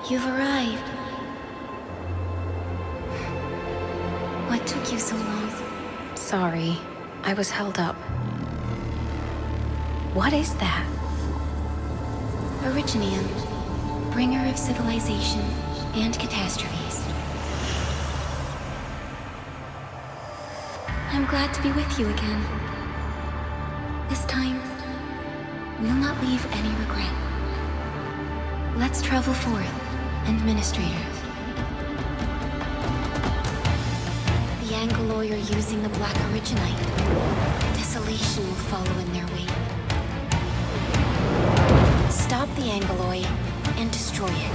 You've arrived. What took you so long? Sorry, I was held up. What is that? Originium, bringer of civilization and catastrophes. I'm glad to be with you again. This time, we'll not leave any regret. Let's travel forth, administrators. The Angaloy are using the Black Originite. Desolation will follow in their wake. Stop the Angaloy and destroy it.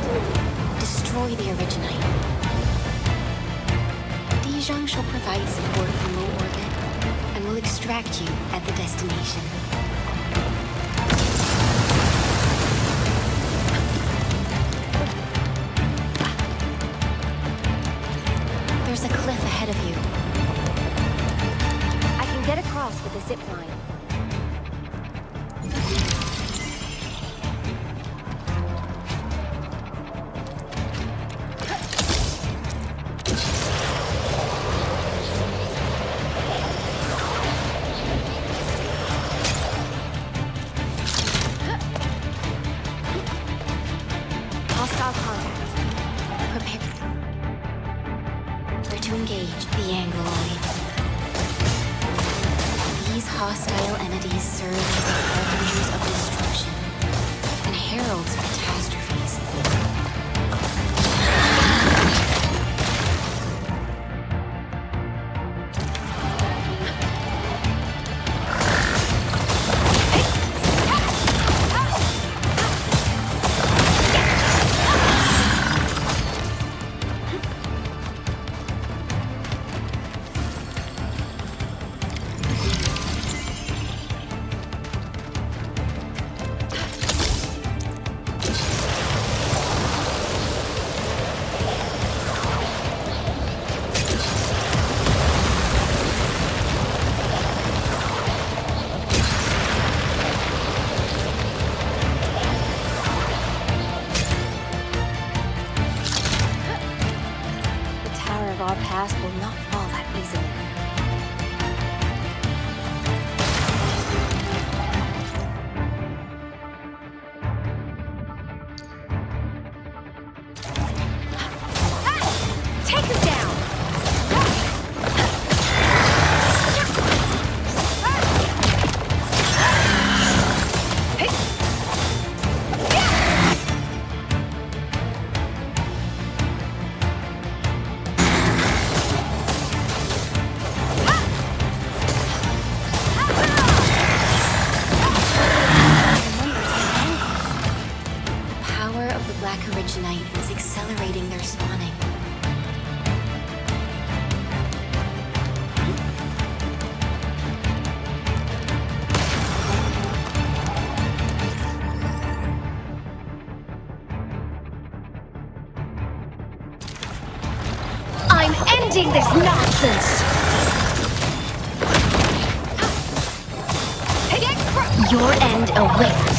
Destroy the Originite. Dijon shall provide support from low orbit and will extract you at the destination. There's a cliff ahead of you. I can get across with a zip line. Hostile contact. Prepare to engage the Angaloid. These hostile entities serve as the harbingers of destruction and heralds of catastrophes. Our past will not fall that easily. Take him down! Black Originite is accelerating their spawning. I'm ending this nonsense! Your end awaits.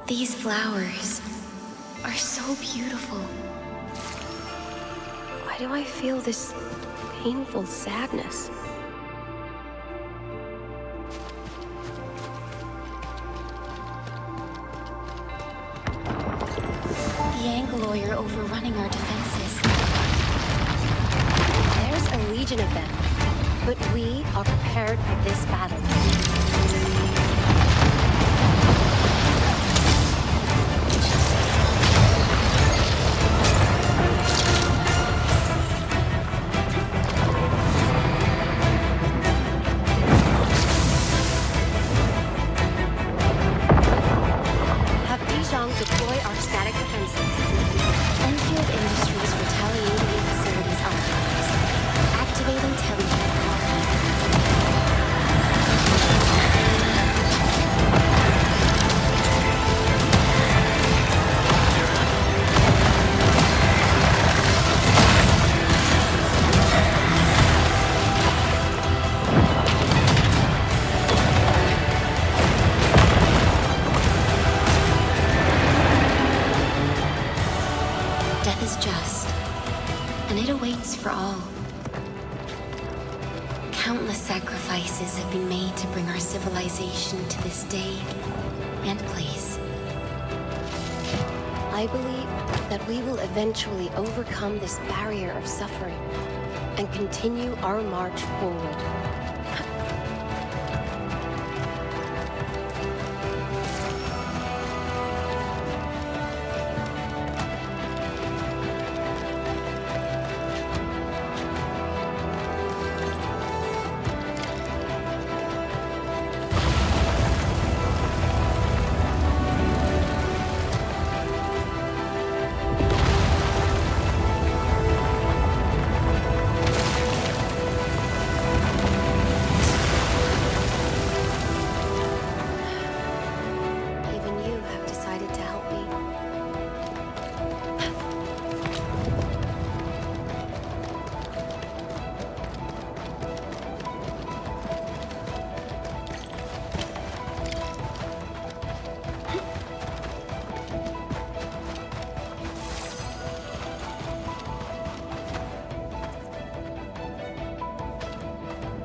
These flowers are so beautiful. Why do I feel this painful sadness? The Angaloy are overrunning our defenses. There's a legion of them, but we are prepared for this battle. Deploy our static defenses. Enfield retaliating facilities Arknights. Activating teleportation. Death is just, and it awaits for all. Countless sacrifices have been made to bring our civilization to this day and place. I believe that we will eventually overcome this barrier of suffering and continue our march forward.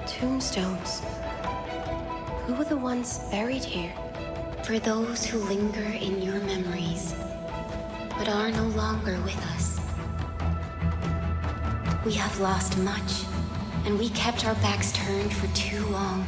Tombstones. Who were the ones buried here? For those who linger in your memories, but are no longer with us. We have lost much, and we kept our backs turned for too long.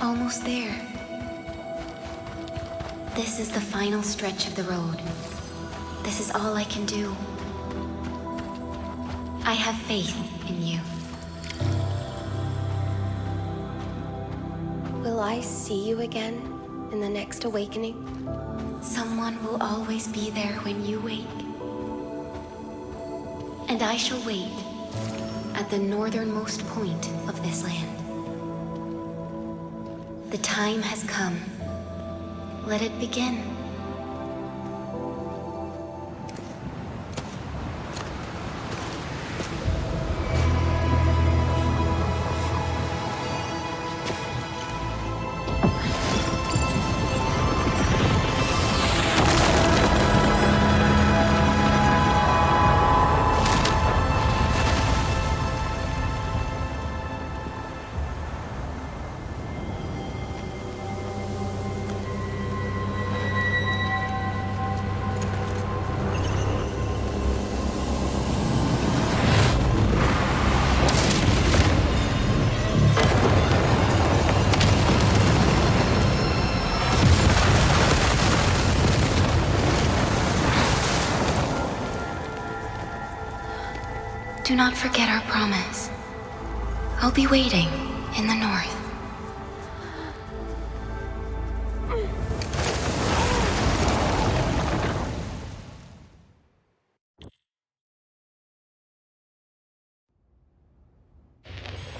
Almost there. This is the final stretch of the road. This is all I can do. I have faith in you. Will I see you again in the next awakening? Someone will always be there when you wake. And I shall wait at the northernmost point of this land. The time has come. Let it begin. Do not forget our promise. I'll be waiting in the north.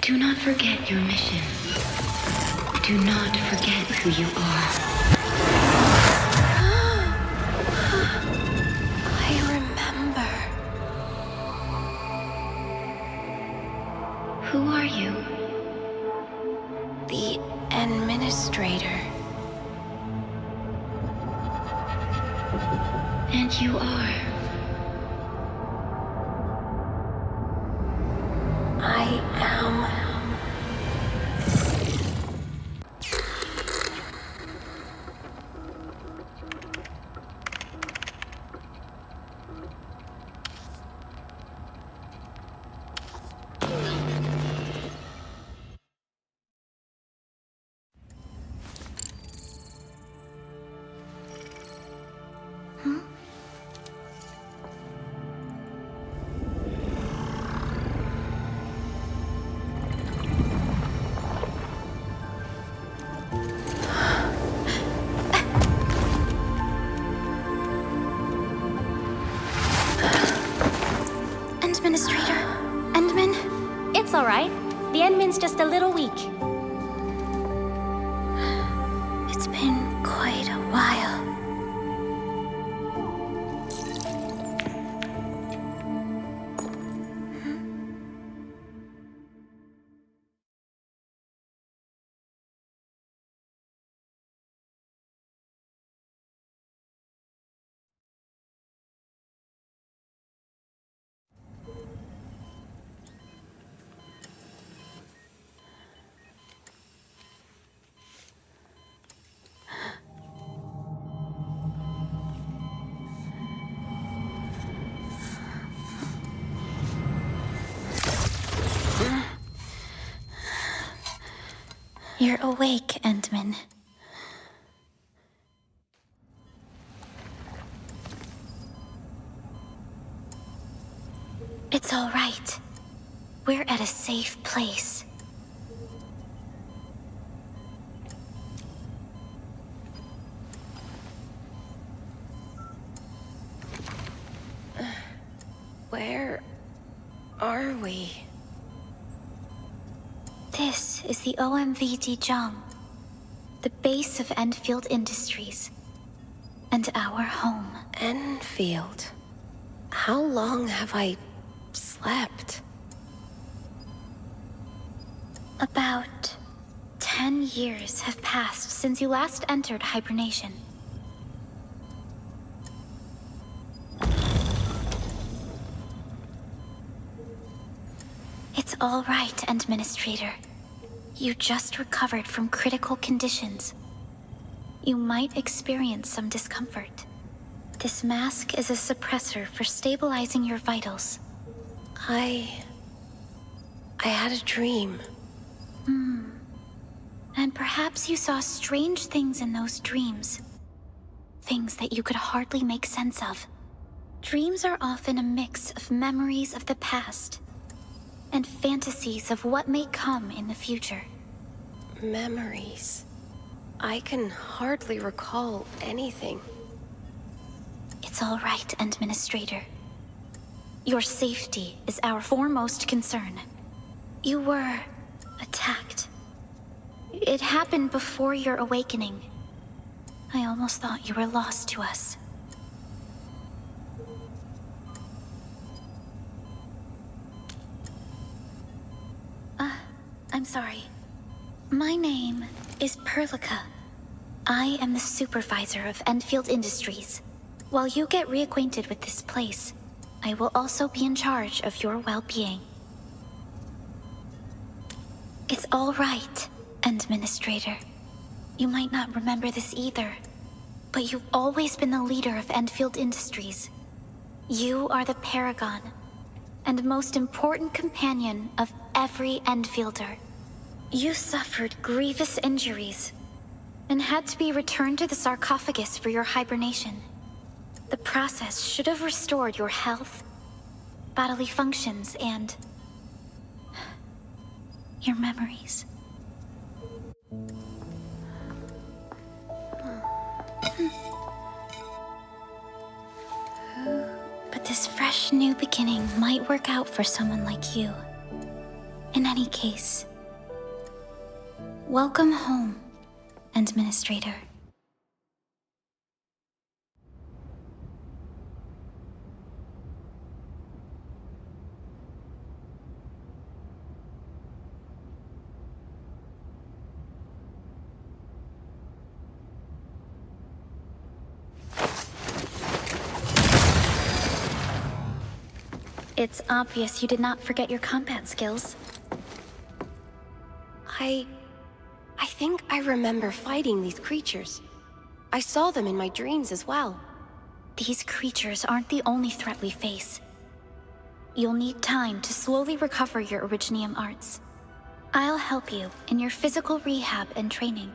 Do not forget your mission. Do not forget who you are. I remember. Who are you? The Administrator. And you are. I am. Administrator? Endman? It's all right. The Endman's just a little weak. It's been quite a while. You're awake, Endman. It's all right. We're at a safe place. Where are we? This is the OMV Jung, the base of Endfield Industries, and our home. Enfield. How long have I slept? About 10 years have passed since you last entered hibernation. It's all right, Administrator. You just recovered from critical conditions. You might experience some discomfort. This mask is a suppressor for stabilizing your vitals. I had a dream. And perhaps you saw strange things in those dreams. Things that you could hardly make sense of. Dreams are often a mix of memories of the past and fantasies of what may come in the future. Memories. I can hardly recall anything. It's all right, Administrator. Your safety is our foremost concern. You were attacked. It happened before your awakening. I almost thought you were lost to us. I'm sorry. My name is Perlica. I am the supervisor of Endfield Industries. While you get reacquainted with this place, I will also be in charge of your well-being. It's all right, Administrator. You might not remember this either, but you've always been the leader of Endfield Industries. You are the paragon and most important companion of every Endfielder. You suffered grievous injuries and had to be returned to the sarcophagus for your hibernation. The process should have restored your health bodily functions, and your memories. But this fresh new beginning might work out for someone like you. In any case, welcome home, Administrator. It's obvious you did not forget your combat skills. I think I remember fighting these creatures. I saw them in my dreams as well. These creatures aren't the only threat we face. You'll need time to slowly recover your Originium arts. I'll help you in your physical rehab and training.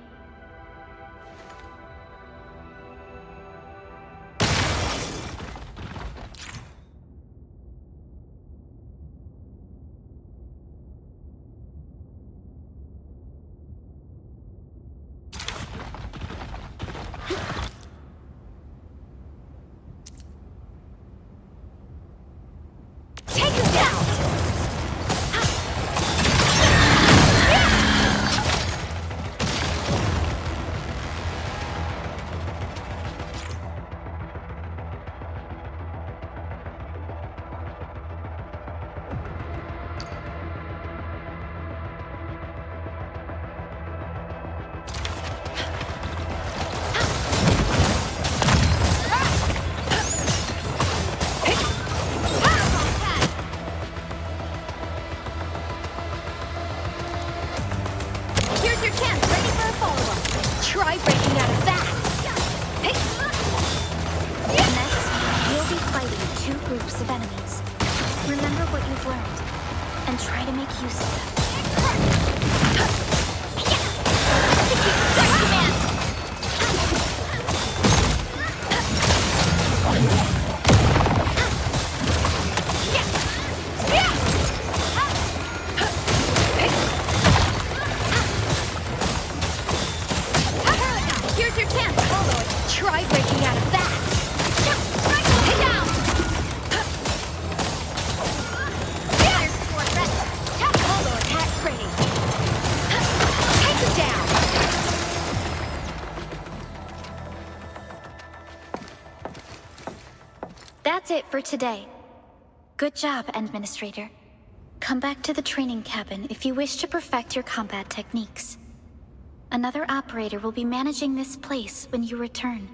That's it for today. Good job, Administrator. Come back to the training cabin if you wish to perfect your combat techniques. Another operator will be managing this place when you return.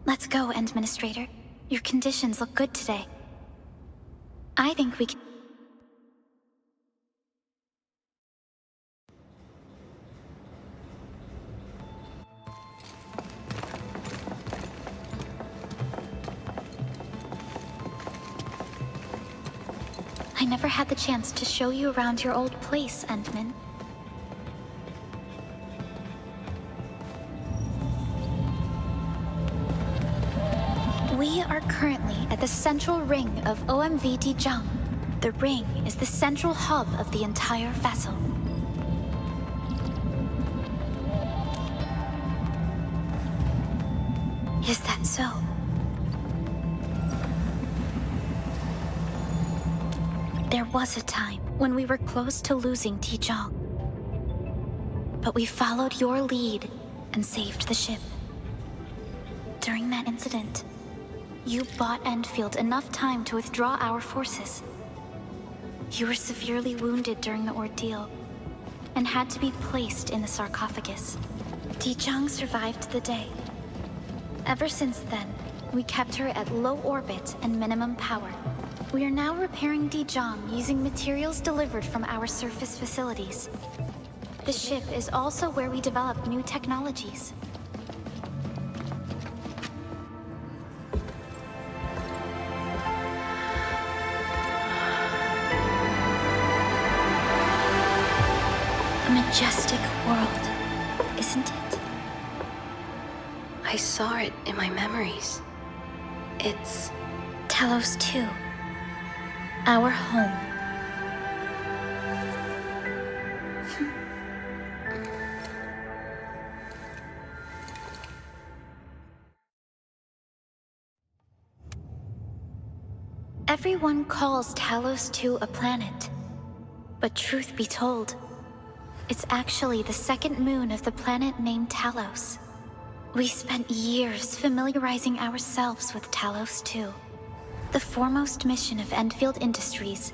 Let's go, Administrator. Your conditions look good today. I think we can... I never had the chance to show you around your old place, Endman. We are currently at the central ring of OMV Dijang. The ring is the central hub of the entire vessel. Is that so? There was a time when we were close to losing Dijang. But we followed your lead and saved the ship. During that incident, you bought Endfield enough time to withdraw our forces. You were severely wounded during the ordeal and had to be placed in the sarcophagus. Dijang survived the day. Ever since then, we kept her at low orbit and minimum power. We are now repairing Dijang using materials delivered from our surface facilities. The ship is also where we develop new technologies. A majestic world, isn't it? I saw it in my memories. It's... Talos too. Our home. Everyone calls Talos 2 a planet. But truth be told, it's actually the second moon of the planet named Talos. We spent years familiarizing ourselves with Talos 2. The foremost mission of Endfield Industries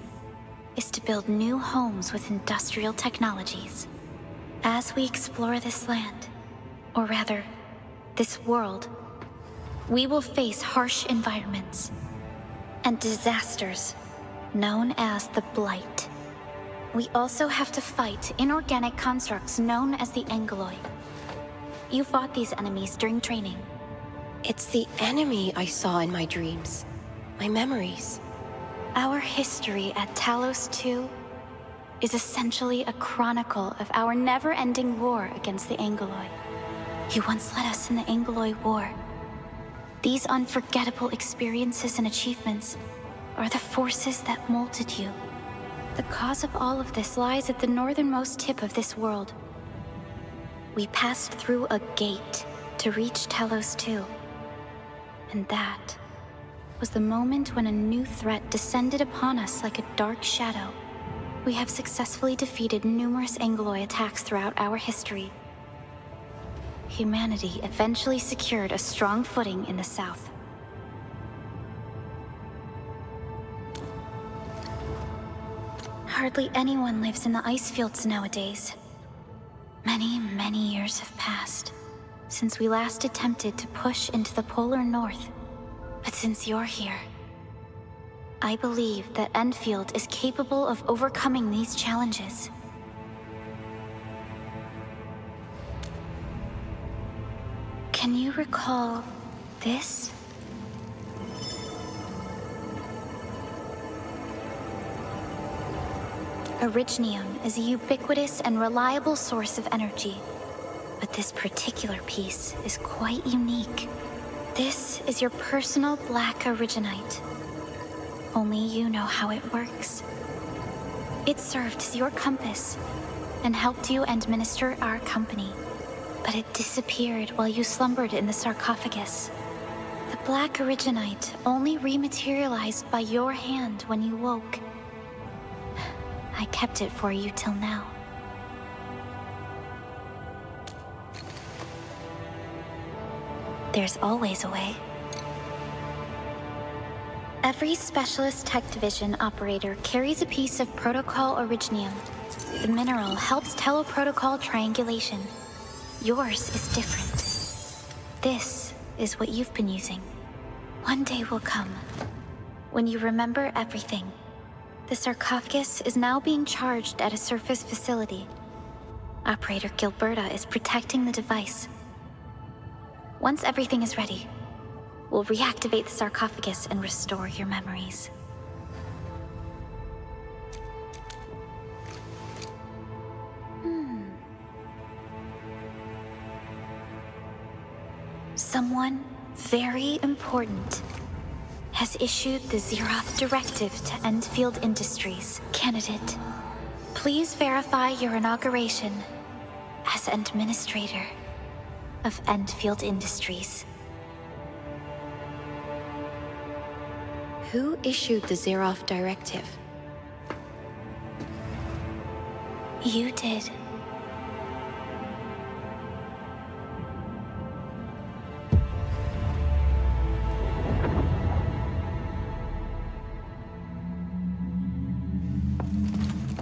is to build new homes with industrial technologies. As we explore this land, or rather, this world, we will face harsh environments and disasters known as the Blight. We also have to fight inorganic constructs known as the Angoloi. You fought these enemies during training. It's the enemy I saw in my dreams. My memories. Our history at Talos 2 is essentially a chronicle of our never-ending war against the Angoloi. You once led us in the Angoloi War. These unforgettable experiences and achievements are the forces that molded you. The cause of all of this lies at the northernmost tip of this world. We passed through a gate to reach Talos 2. And that was the moment when a new threat descended upon us like a dark shadow. We have successfully defeated numerous Angoloi attacks throughout our history. Humanity eventually secured a strong footing in the south. Hardly anyone lives in the ice fields nowadays. Many, many years have passed since we last attempted to push into the polar north. But since you're here, I believe that Endfield is capable of overcoming these challenges. Can you recall this? Orignium is a ubiquitous and reliable source of energy, but this particular piece is quite unique. This is your personal black Originite. Only you know how it works. It served as your compass and helped you administer our company. But it disappeared while you slumbered in the sarcophagus. The black Originite only rematerialized by your hand when you woke. I kept it for you till now. There's always a way. Every Specialist Tech Division operator carries a piece of Protocol Orignium. The mineral helps teleprotocol triangulation. Yours is different. This is what you've been using. One day will come when you remember everything. The sarcophagus is now being charged at a surface facility. Operator Gilberta is protecting the device. Once everything is ready, we'll reactivate the sarcophagus and restore your memories. Someone very important has issued the Zeroth Directive to Endfield Industries. Candidate, please verify your inauguration as Administrator of Endfield Industries. Who issued the Zeroth Directive? You did.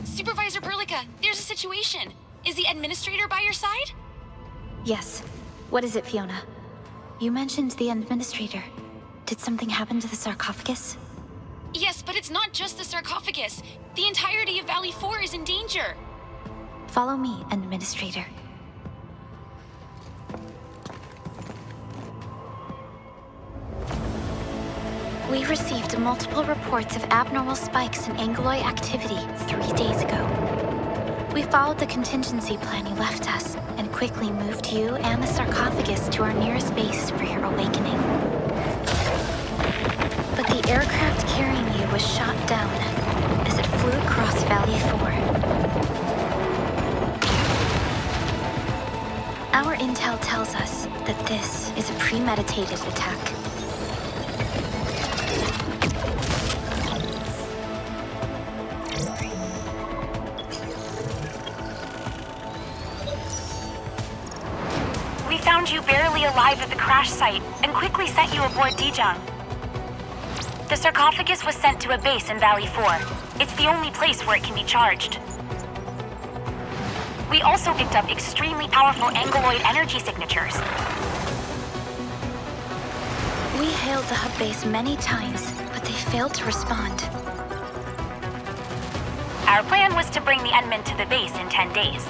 Supervisor Perlica, there's a situation. Is the administrator by your side? Yes. What is it, Fiona? You mentioned the administrator. Did something happen to the sarcophagus? Yes, but it's not just the sarcophagus. The entirety of Valley 4 is in danger. Follow me, Administrator. We received multiple reports of abnormal spikes in Angoloi activity 3 days ago. We followed the contingency plan you left us and quickly moved you and the sarcophagus to our nearest base for your awakening. But the aircraft carrying you was shot down. Valley 4. Our intel tells us that this is a premeditated attack. We found you barely alive at the crash site and quickly sent you aboard Dijang. The sarcophagus was sent to a base in Valley 4. It's the only place where it can be charged. We also picked up extremely powerful angeloid energy signatures. We hailed the hub base many times, but they failed to respond. Our plan was to bring the Endmen to the base in 10 days.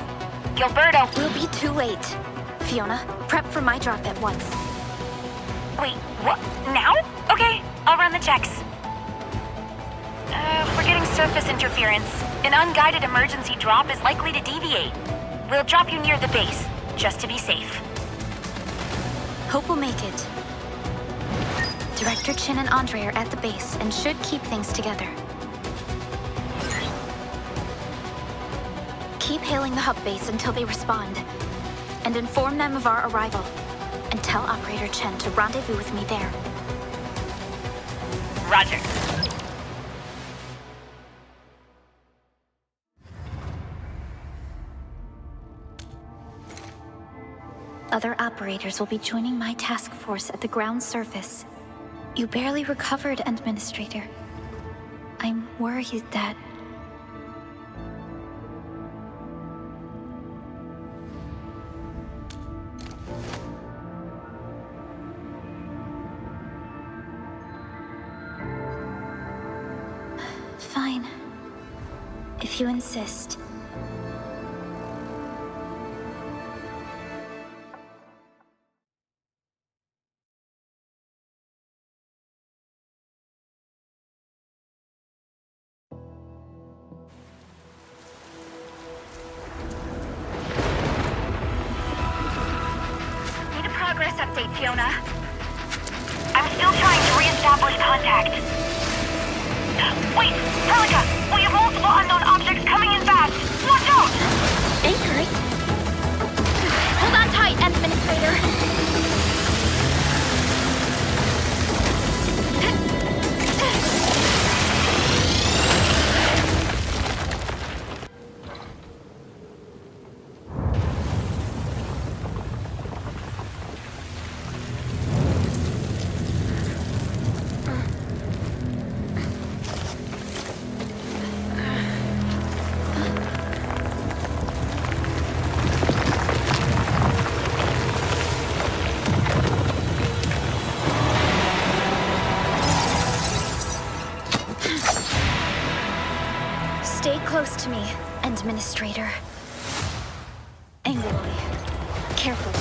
Gilberto... We'll be too late. Fiona, prep for my drop at once. Wait, what? Now? Okay, I'll run the checks. We're getting surface interference. An unguided emergency drop is likely to deviate. We'll drop you near the base, just to be safe. Hope we'll make it. Director Chin and Andre are at the base and should keep things together. Keep hailing the hub base until they respond. And inform them of our arrival. And tell Operator Chen to rendezvous with me there. Roger. Other operators will be joining my task force at the ground surface. You barely recovered, Administrator. I'm worried that... Fine. If you insist. Need a progress update, Fiona. I'm still trying to re-establish contact. Wait, Pelica! We have multiple unknown objects coming in fast! Watch out! Anchors? Hold on tight, Administrator! Stay close to me, Administrator. Angeloy. Careful,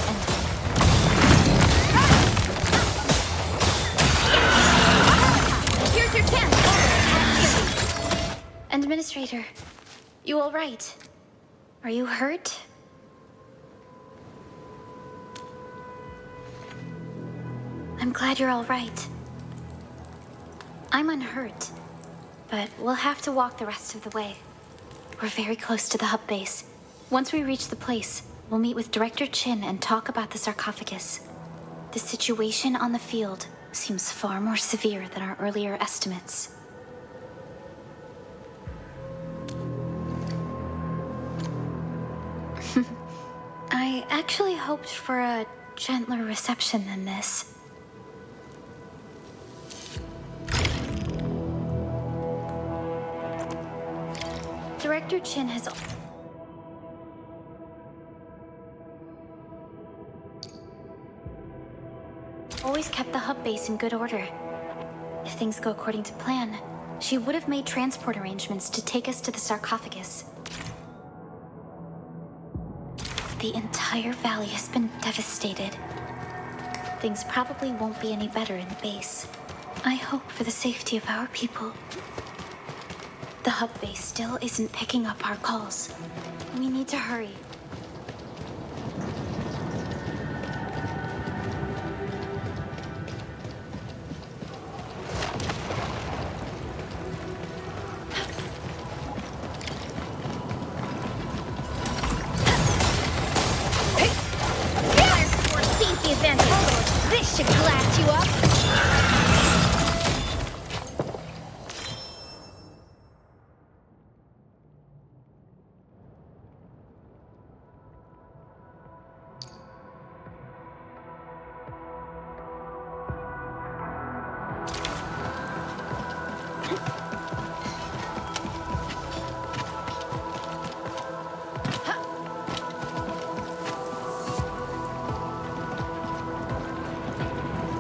Here's your chance! Administrator, you all right? Are you hurt? I'm glad you're all right. I'm unhurt. But we'll have to walk the rest of the way. We're very close to the hub base. Once we reach the place, we'll meet with Director Chin and talk about the sarcophagus. The situation on the field seems far more severe than our earlier estimates. I actually hoped for a gentler reception than this. Director Chin has always kept the hub base in good order. If things go according to plan, she would have made transport arrangements to take us to the sarcophagus. The entire valley has been devastated. Things probably won't be any better in the base. I hope for the safety of our people. The hub base still isn't picking up our calls. We need to hurry.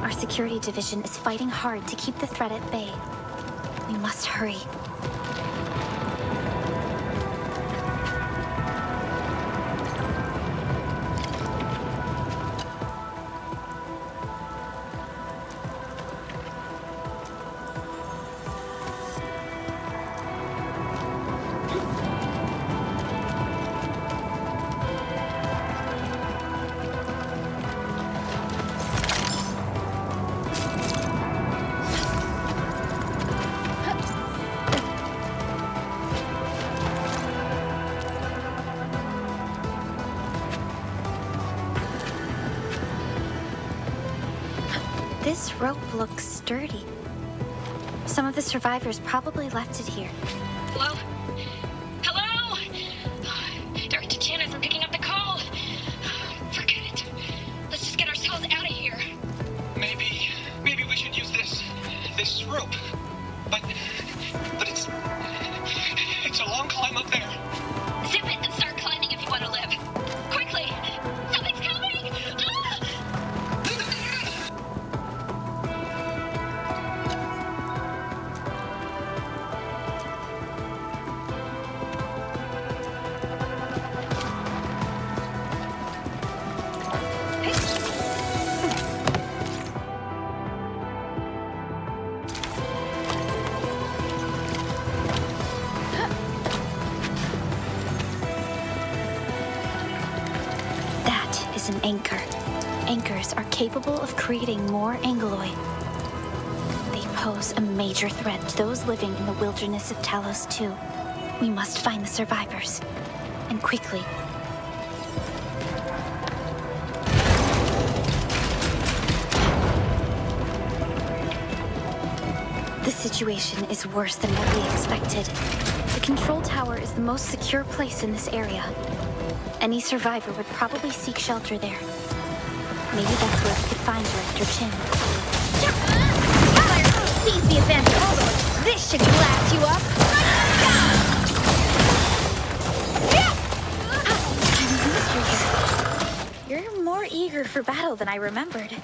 Our security division is fighting hard to keep the threat at bay. We must hurry. This rope looks sturdy. Some of the survivors probably left it here. Hello? Hello? Dr. Chan isn't picking up the call. Forget it. Let's just get ourselves out of here. Maybe we should use this rope. But it's a long climb up there. Zip it and start climbing if you want to live. Quickly! Something's coming! Ah! That is an anchor. Anchors are capable of creating more angeloid. They pose a major threat to those living in the wilderness of Talos too. We must find the survivors. And quickly. The situation is worse than what we expected. The control tower is the most secure place in this area. Any survivor would probably seek shelter there. Maybe that's where we could find Director Chin. Seize the advantage. This should glass you up. You're more eager for battle than I remembered.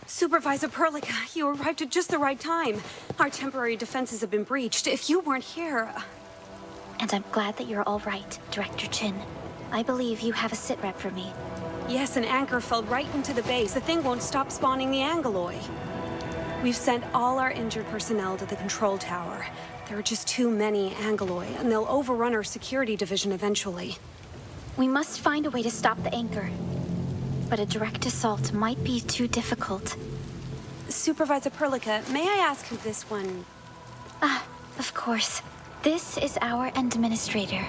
Supervisor Perlica, you arrived at just the right time. Our temporary defenses have been breached. If you weren't here... And I'm glad that you're all right, Director Chin. I believe you have a sitrep for me. Yes, an anchor fell right into the base. The thing won't stop spawning the Angeloi. We've sent all our injured personnel to the control tower. There are just too many Angeloi, and they'll overrun our security division eventually. We must find a way to stop the anchor. But a direct assault might be too difficult. Supervisor Perlica, may I ask who this one... Of course. This is our administrator.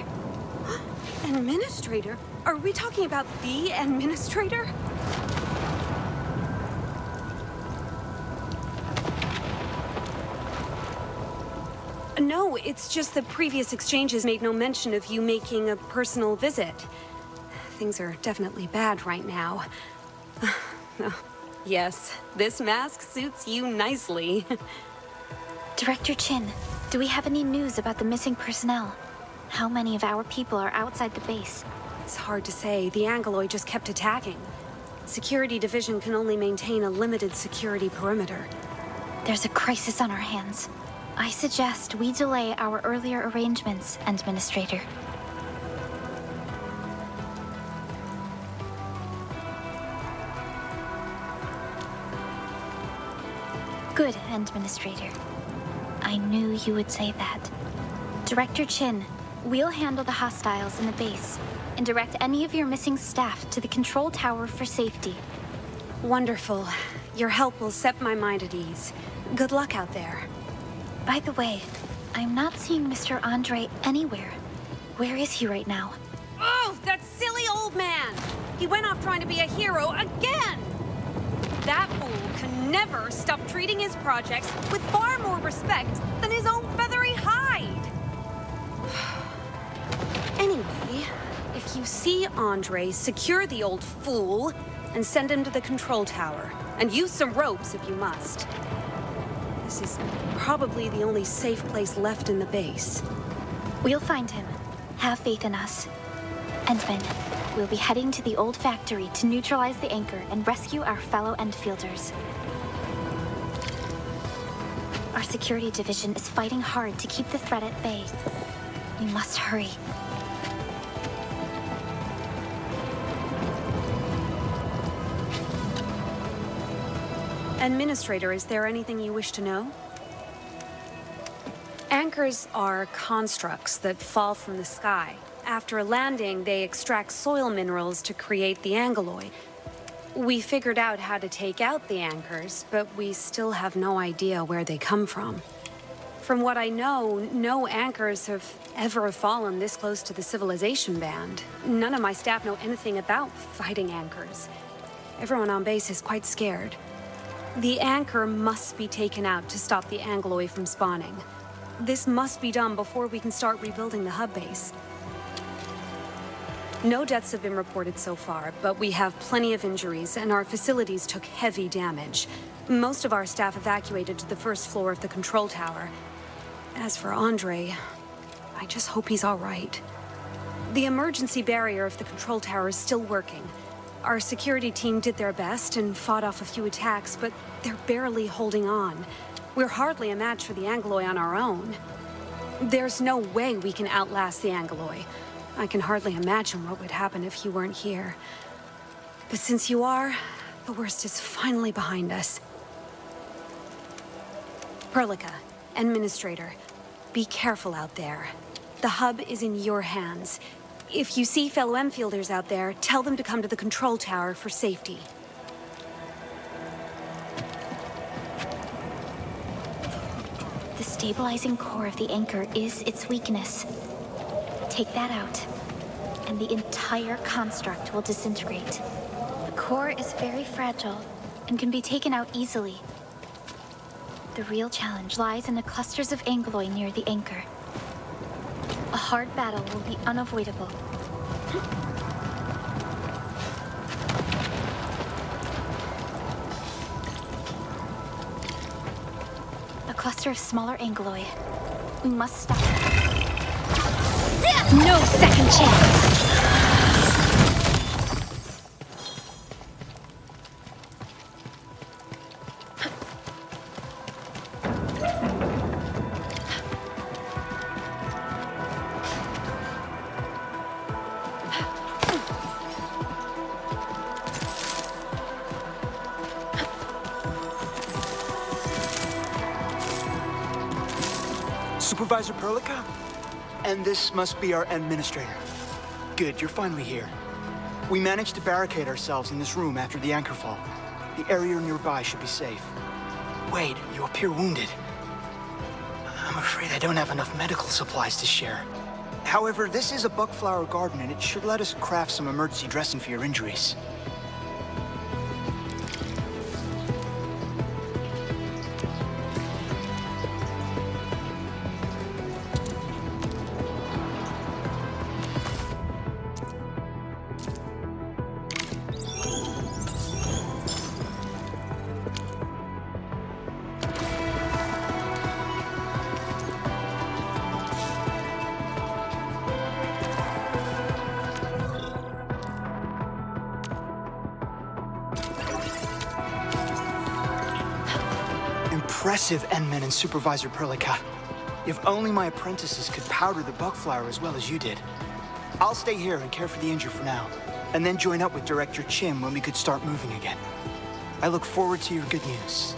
Administrator? Are we talking about the administrator? No, it's just the previous exchanges made no mention of you making a personal visit. Things are definitely bad right now. Yes, this mask suits you nicely. Director Chin, do we have any news about the missing personnel? How many of our people are outside the base? It's hard to say. The Angeloi just kept attacking. Security division can only maintain a limited security perimeter. There's a crisis on our hands. I suggest we delay our earlier arrangements, Administrator. Good, Administrator. I knew you would say that. Director Chin, we'll handle the hostiles in the base and direct any of your missing staff to the control tower for safety. Wonderful. Your help will set my mind at ease. Good luck out there. By the way, I'm not seeing Mr. Andre anywhere. Where is he right now? Oh, that silly old man! He went off trying to be a hero again! That fool can never stop treating his projects with far more respect than his own feathery hide! Anyway, if you see Andre, secure the old fool and send him to the control tower. And use some ropes if you must. This is probably the only safe place left in the base. We'll find him. Have faith in us. Endman, we'll be heading to the old factory to neutralize the anchor and rescue our fellow Endfielders. Our security division is fighting hard to keep the threat at bay. We must hurry. Administrator, is there anything you wish to know? Anchors are constructs that fall from the sky. After landing, they extract soil minerals to create the angeloy. We figured out how to take out the anchors, but we still have no idea where they come from. From what I know, no anchors have ever fallen this close to the civilization band. None of my staff know anything about fighting anchors. Everyone on base is quite scared. The anchor must be taken out to stop the angeloy from spawning. This must be done before we can start rebuilding the hub base. No deaths have been reported so far, but we have plenty of injuries, and our facilities took heavy damage. Most of our staff evacuated to the first floor of the control tower. As for Andre, I just hope he's all right. The emergency barrier of the control tower is still working. Our security team did their best and fought off a few attacks, but they're barely holding on. We're hardly a match for the Angeloy on our own. There's no way we can outlast the Angeloy. I can hardly imagine what would happen if you weren't here. But since you are, the worst is finally behind us. Perlica, Administrator, be careful out there. The hub is in your hands. If you see fellow Enfielders out there, tell them to come to the control tower for safety. The stabilizing core of the anchor is its weakness. Take that out, and the entire construct will disintegrate. The core is very fragile and can be taken out easily. The real challenge lies in the clusters of angeloy near the anchor. A hard battle will be unavoidable. A cluster of smaller angeloy. We must stop them. No second chance! Supervisor Perlica? And this must be our administrator. Good, you're finally here. We managed to barricade ourselves in this room after the anchor fall. The area nearby should be safe. Wait, you appear wounded. I'm afraid I don't have enough medical supplies to share. However, this is a bugflower garden and it should let us craft some emergency dressing for your injuries. Impressive, Endman and Supervisor Perlica. If only my apprentices could powder the bugflower as well as you did. I'll stay here and care for the injured for now, and then join up with Director Chin when we could start moving again. I look forward to your good news.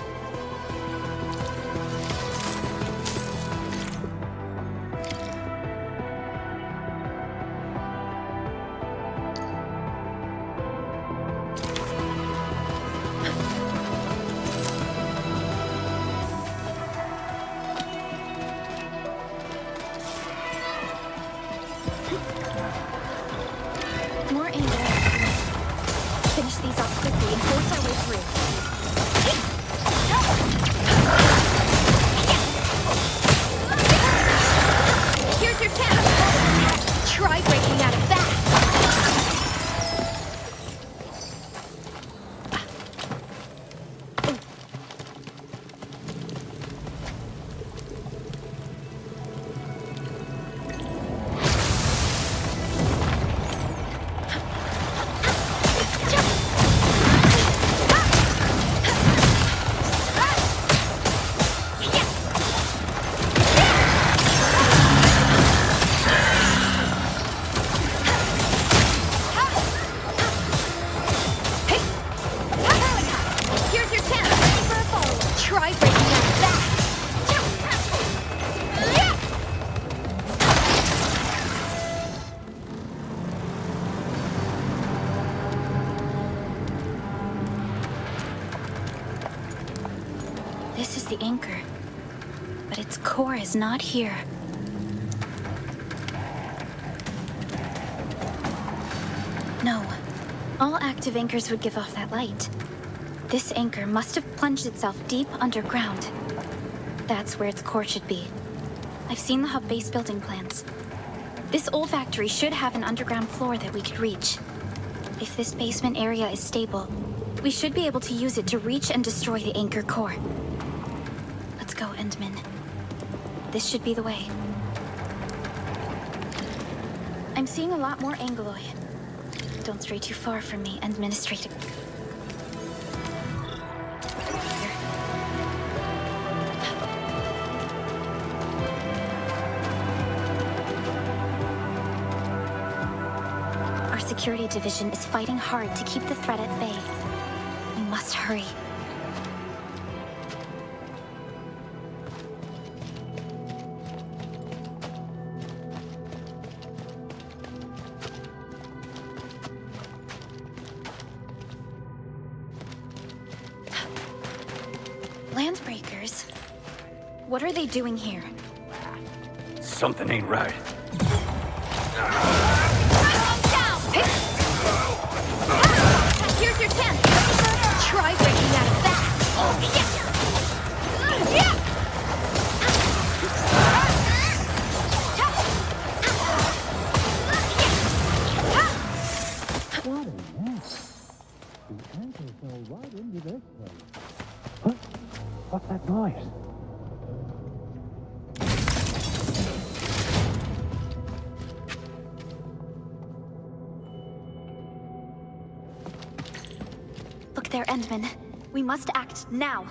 the anchor. But its core is not here. No. All active anchors would give off that light. This anchor must have plunged itself deep underground. That's where its core should be. I've seen the hub base building plans. This old factory should have an underground floor that we could reach. If this basement area is stable, we should be able to use it to reach and destroy the anchor core. Let's go, Endman. This should be the way. I'm seeing a lot more Angloy. Don't stray too far from me, Administrator. Our security division is fighting hard to keep the threat at bay. We must hurry. Landbreakers? What are they doing here? Something ain't right. Here's your chance. Try breaking out of that. Oh, yeah. What a mess. The anchor fell right into this place. Huh? What's that noise? Look there, Endman. We must act now.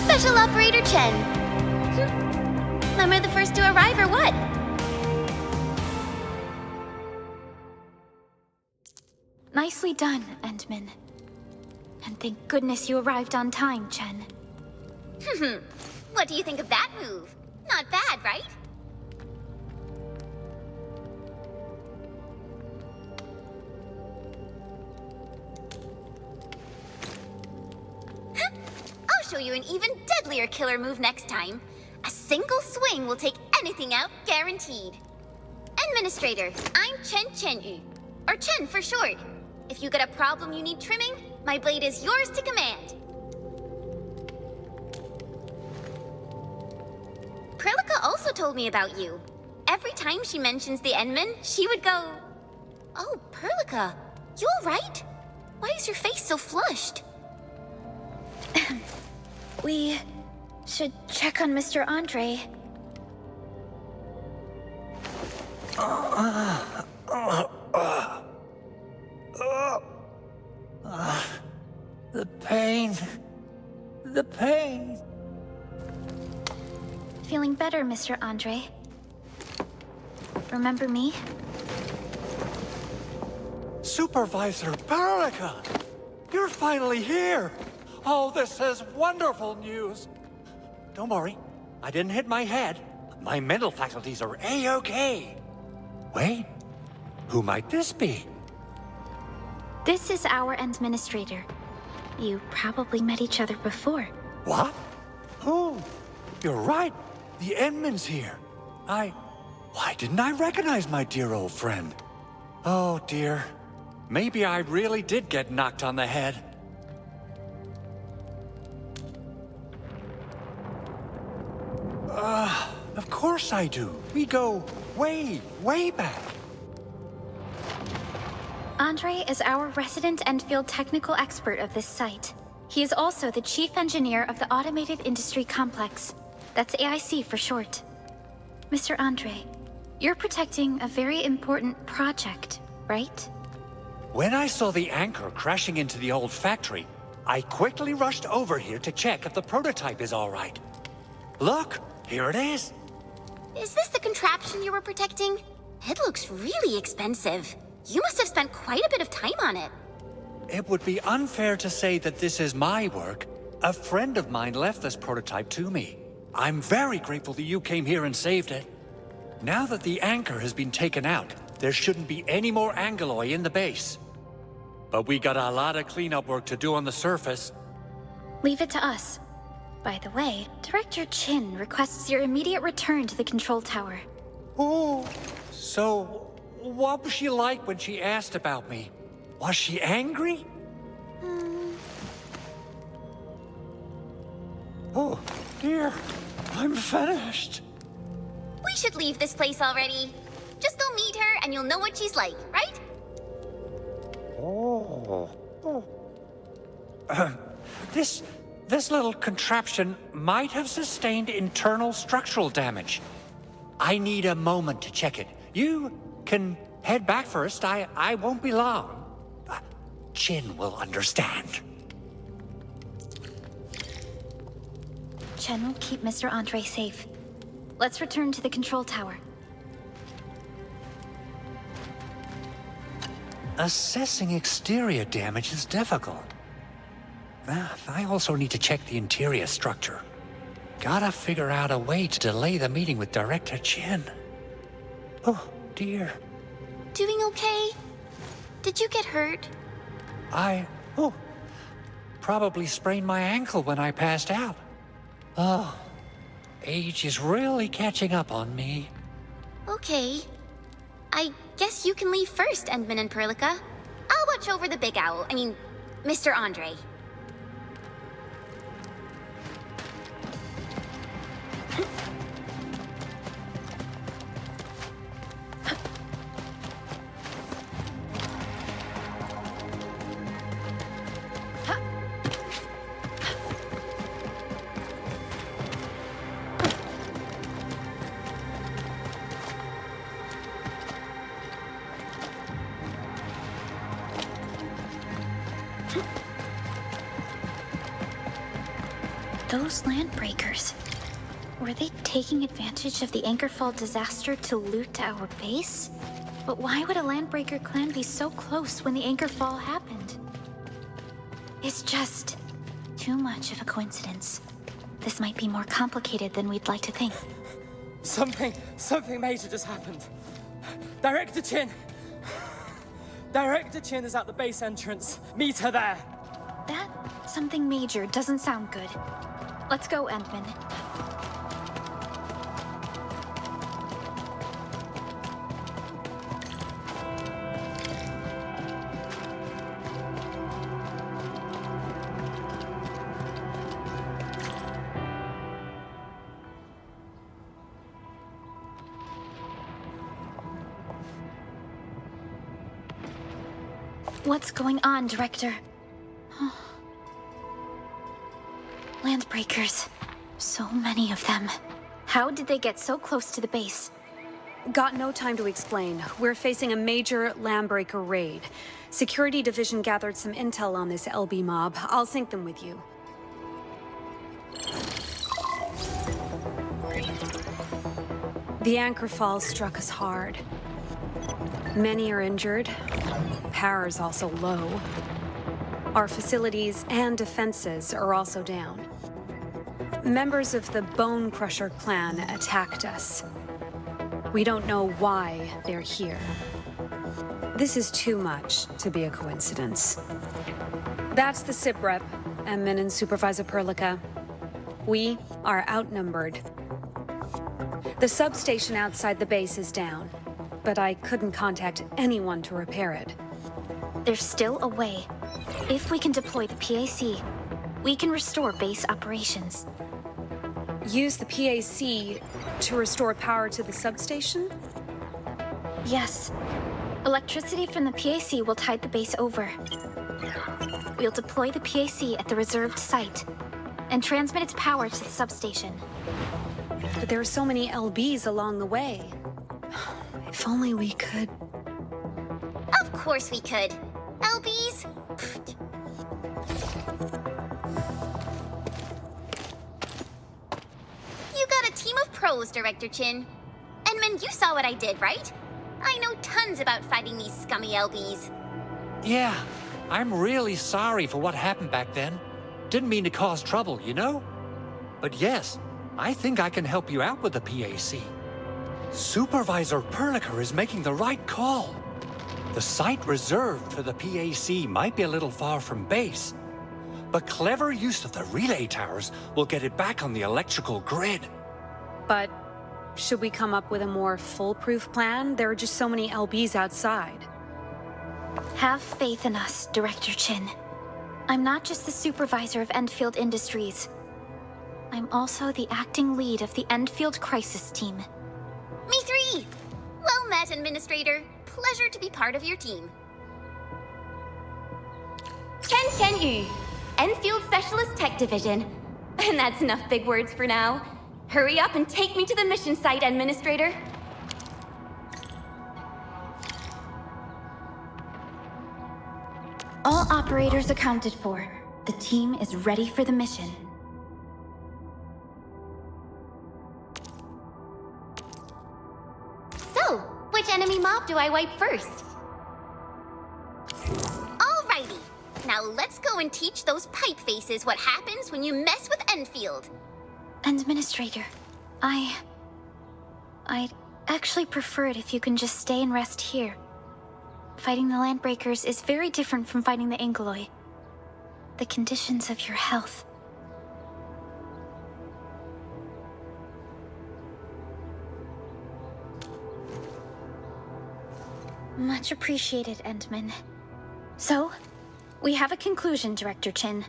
Special Operator Chen. Am I the first to arrive or what? Nicely done, Endman. And thank goodness you arrived on time, Chen. What do you think of that move? Not bad, right? I'll show you an even deadlier killer move next time. A single swing will take anything out, guaranteed. Administrator, I'm Chen Chenyu, or Chen for short. If you got a problem you need trimming, my blade is yours to command. Prilica also told me about you. Every time she mentions the Endman, she would go, "Oh, Prilica, You alright? Why is your face so flushed? We should check on Mr. Andre. The pain. The pain. Feeling better, Mr. Andre? Remember me? Supervisor Paralica! You're finally here! Oh, this is wonderful news! Don't worry, I didn't hit my head. My mental faculties are A-okay. Wait, who might this be? This is our administrator. You probably met each other before. What? Oh, you're right. The Endman's here. Why didn't I recognize my dear old friend? Oh, dear. Maybe I really did get knocked on the head. Of course I do. We go way, way back. Andre is our resident Endfield technical expert of this site. He is also the chief engineer of the Automated Industry Complex. That's AIC for short. Mr. Andre, you're protecting a very important project, right? When I saw the anchor crashing into the old factory, I quickly rushed over here to check if the prototype is all right. Look, here it is. Is this the contraption you were protecting? It looks really expensive. You must have spent quite a bit of time on it. It would be unfair to say that this is my work. A friend of mine left this prototype to me. I'm very grateful that you came here and saved it. Now that the anchor has been taken out, there shouldn't be any more Angeloi in the base. But we got a lot of cleanup work to do on the surface. Leave it to us. By the way, Director Chin requests your immediate return to the control tower. Oh, so what was she like when she asked about me? Was she angry? Oh, dear. I'm finished. We should leave this place already. Just go meet her and you'll know what she's like, right? Oh. This little contraption might have sustained internal structural damage. I need a moment to check it. You can head back first. I won't be long. Chin will understand. Chen will keep Mr. Andre safe. Let's return to the control tower. Assessing exterior damage is difficult. I also need to check the interior structure. Gotta figure out a way to delay the meeting with Director Chin. Oh, dear. Doing okay? Did you get hurt? Probably sprained my ankle when I passed out. Oh, age is really catching up on me. Okay. I guess you can leave first, Endman and Perlica. I'll watch over the big owl. I mean, Mr. Andre. Those landbreakers. Were they taking advantage of the Anchorfall disaster to loot our base? But why would a landbreaker clan be so close when the Anchorfall happened? It's just too much of a coincidence. This might be more complicated than we'd like to think. Something major just happened. Director Chin! Director Chin is at the base entrance. Meet her there. That something major doesn't sound good. Let's go, Endman. What's going on, Director? Landbreakers. So many of them. How did they get so close to the base? Got no time to explain. We're facing a major Landbreaker raid. Security Division gathered some intel on this LB mob. I'll sync them with you. The anchor fall struck us hard. Many are injured. Power is also low. Our facilities and defenses are also down. Members of the Bone Crusher clan attacked us. We don't know why they're here. This is too much to be a coincidence. That's the SIP rep, Admin and Supervisor Perlica. We are outnumbered. The substation outside the base is down, but I couldn't contact anyone to repair it. There's still a way. If we can deploy the PAC, we can restore base operations. Use the PAC to restore power to the substation? Yes. Electricity from the PAC will tide the base over. We'll deploy the PAC at the reserved site and transmit its power to the substation. But there are so many LBs along the way. If only we could... Of course we could. LBs? Pfft. You got a team of pros, Director Chin. Enman, you saw what I did, right? I know tons about fighting these scummy LBs. Yeah, I'm really sorry for what happened back then. Didn't mean to cause trouble, you know? But yes, I think I can help you out with the PAC. Supervisor Perlica is making the right call. The site reserved for the PAC might be a little far from base, but clever use of the relay towers will get it back on the electrical grid. But should we come up with a more foolproof plan? There are just so many LBs outside. Have faith in us, Director Chin. I'm not just the supervisor of Endfield Industries. I'm also the acting lead of the Endfield Crisis Team. Me three! Well met, Administrator. Pleasure to be part of your team. Chen Yu, Enfield Specialist Tech Division. And that's enough big words for now. Hurry up and take me to the mission site, Administrator. All operators accounted for. The team is ready for the mission. So, which enemy mob do I wipe first? Alrighty. Now let's go and teach those pipe faces what happens when you mess with Enfield. Administrator, I'd actually prefer it if you can just stay and rest here. Fighting the Landbreakers is very different from fighting the Angeloi. The conditions of your health. Much appreciated, Endman. So, we have a conclusion, Director Chin.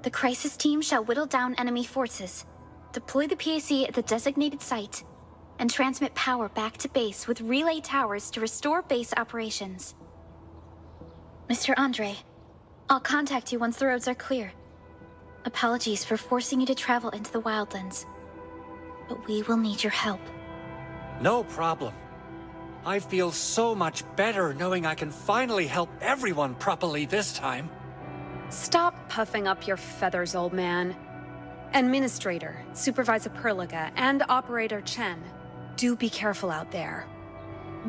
The crisis team shall whittle down enemy forces, deploy the PAC at the designated site, and transmit power back to base with relay towers to restore base operations. Mr. Andre, I'll contact you once the roads are clear. Apologies for forcing you to travel into the Wildlands, but we will need your help. No problem. I feel so much better knowing I can finally help everyone properly this time. Stop puffing up your feathers, old man. Administrator, Supervisor Perlica, and Operator Chen, do be careful out there.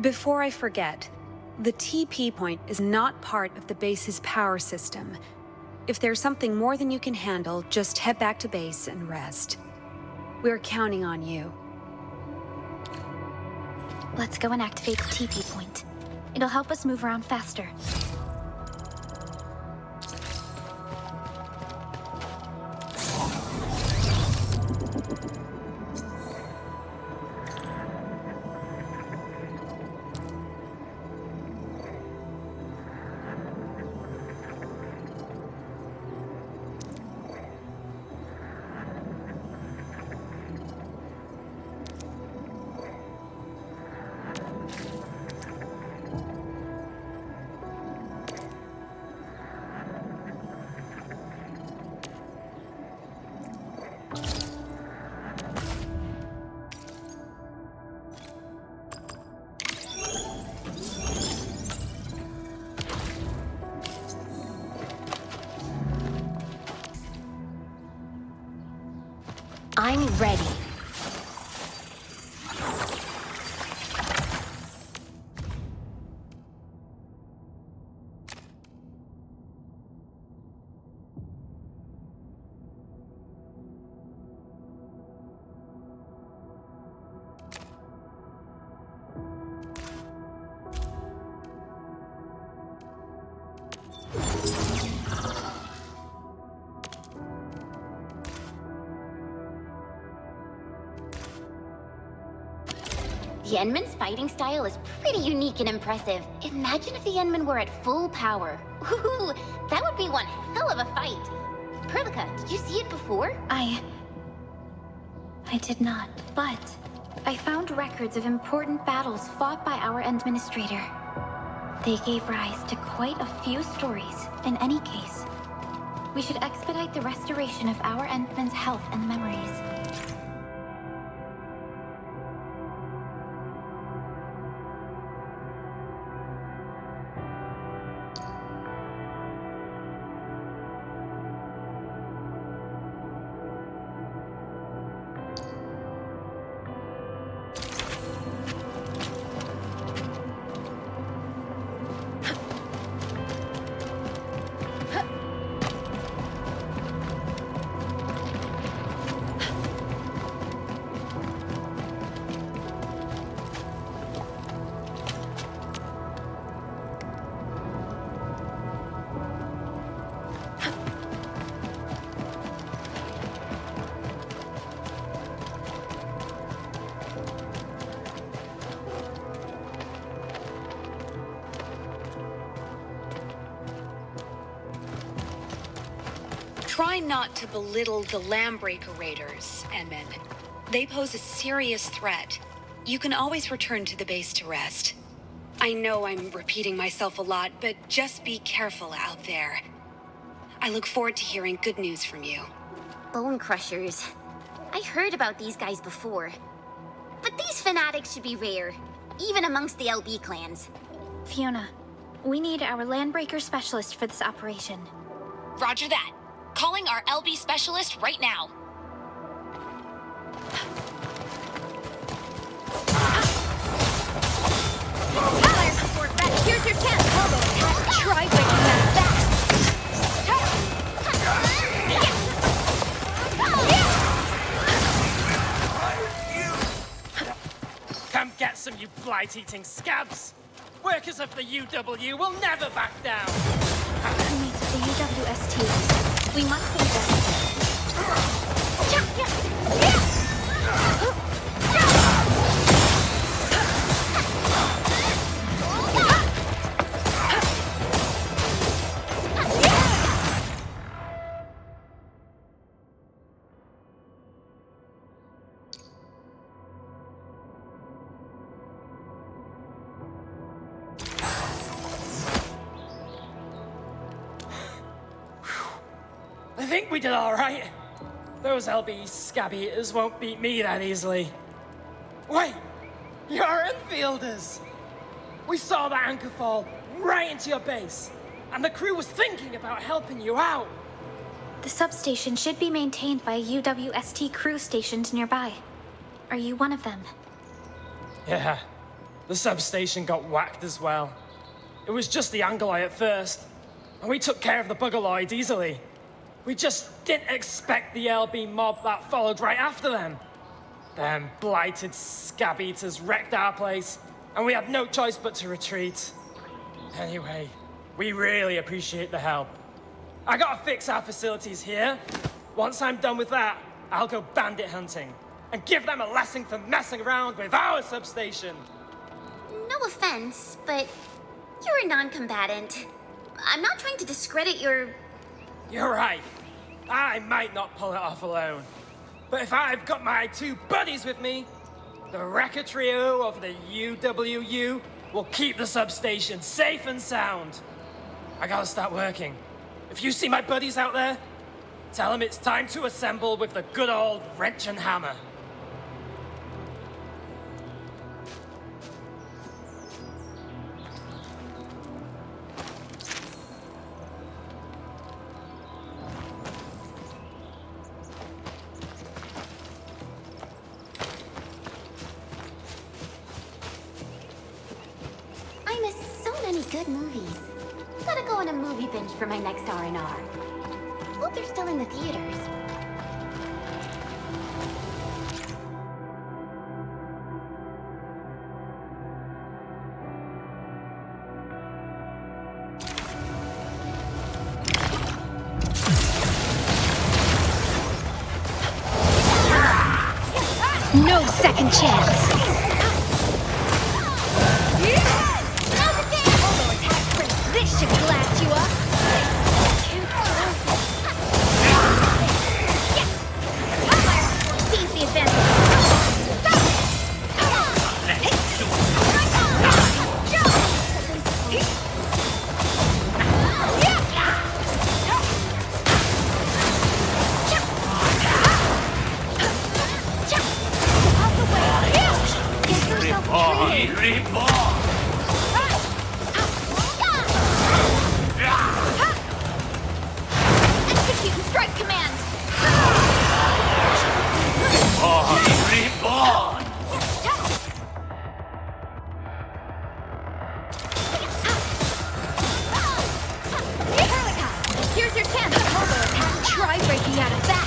Before I forget, the TP point is not part of the base's power system. If there's something more than you can handle, just head back to base and rest. We're counting on you. Let's go and activate the TP point. It'll help us move around faster. I'm ready. The Endman's fighting style is pretty unique and impressive. Imagine if the Endman were at full power. Ooh, that would be one hell of a fight. Perlica, did you see it before? I did not, but I found records of important battles fought by our Administrator. They gave rise to quite a few stories, in any case. We should expedite the restoration of our Endman's health and memories. Try not to belittle the Lambreaker Raiders, Endman. They pose a serious threat. You can always return to the base to rest. I know I'm repeating myself a lot, but just be careful out there. I look forward to hearing good news from you. Bone Crushers. I heard about these guys before. But these fanatics should be rare, even amongst the LB clans. Fiona, we need our Landbreaker specialist for this operation. Roger that. Calling our LB specialist right now. Fire support back. Here's your chance. Combo attack. Try breaking that back. Come get some, you blight-eating scabs! Workers of the UW will never back down! Arknights of the UWST. We must save them. I think we did all right. Those LB scab eaters won't beat me that easily. Wait, you're Enfielders. We saw the anchor fall right into your base, and the crew was thinking about helping you out. The substation should be maintained by UWST crew stationed nearby. Are you one of them? Yeah, the substation got whacked as well. It was just the Angoloi at first, and we took care of the Bugaloid easily. We just didn't expect the LB mob that followed right after them. Them blighted scab eaters wrecked our place, and we had no choice but to retreat. Anyway, we really appreciate the help. I gotta fix our facilities here. Once I'm done with that, I'll go bandit hunting and give them a lesson for messing around with our substation. No offense, but you're a non-combatant. I'm not trying to discredit your... You're right. I might not pull it off alone. But if I've got my two buddies with me, the Wrecker Trio of the UWU will keep the substation safe and sound. I gotta start working. If you see my buddies out there, tell them it's time to assemble with the good old wrench and hammer. I miss so many good movies. Gotta go on a movie binge for my next R&R. Hope they're still in the theaters. No second chance. This should glass you up. Seize the advantage. Execute strike command! Here's your chance! Try breaking out of that.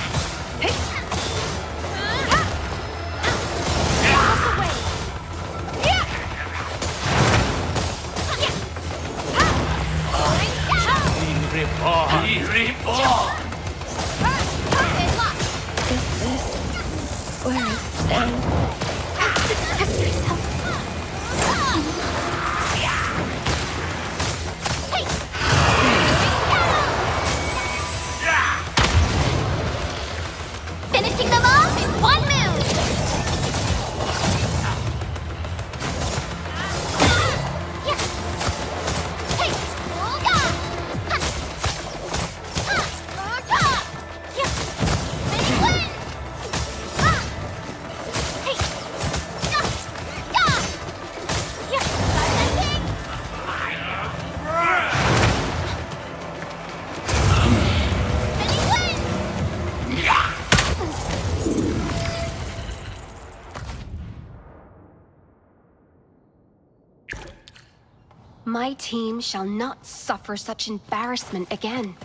Finishing them off in one move! My team shall not suffer such embarrassment again.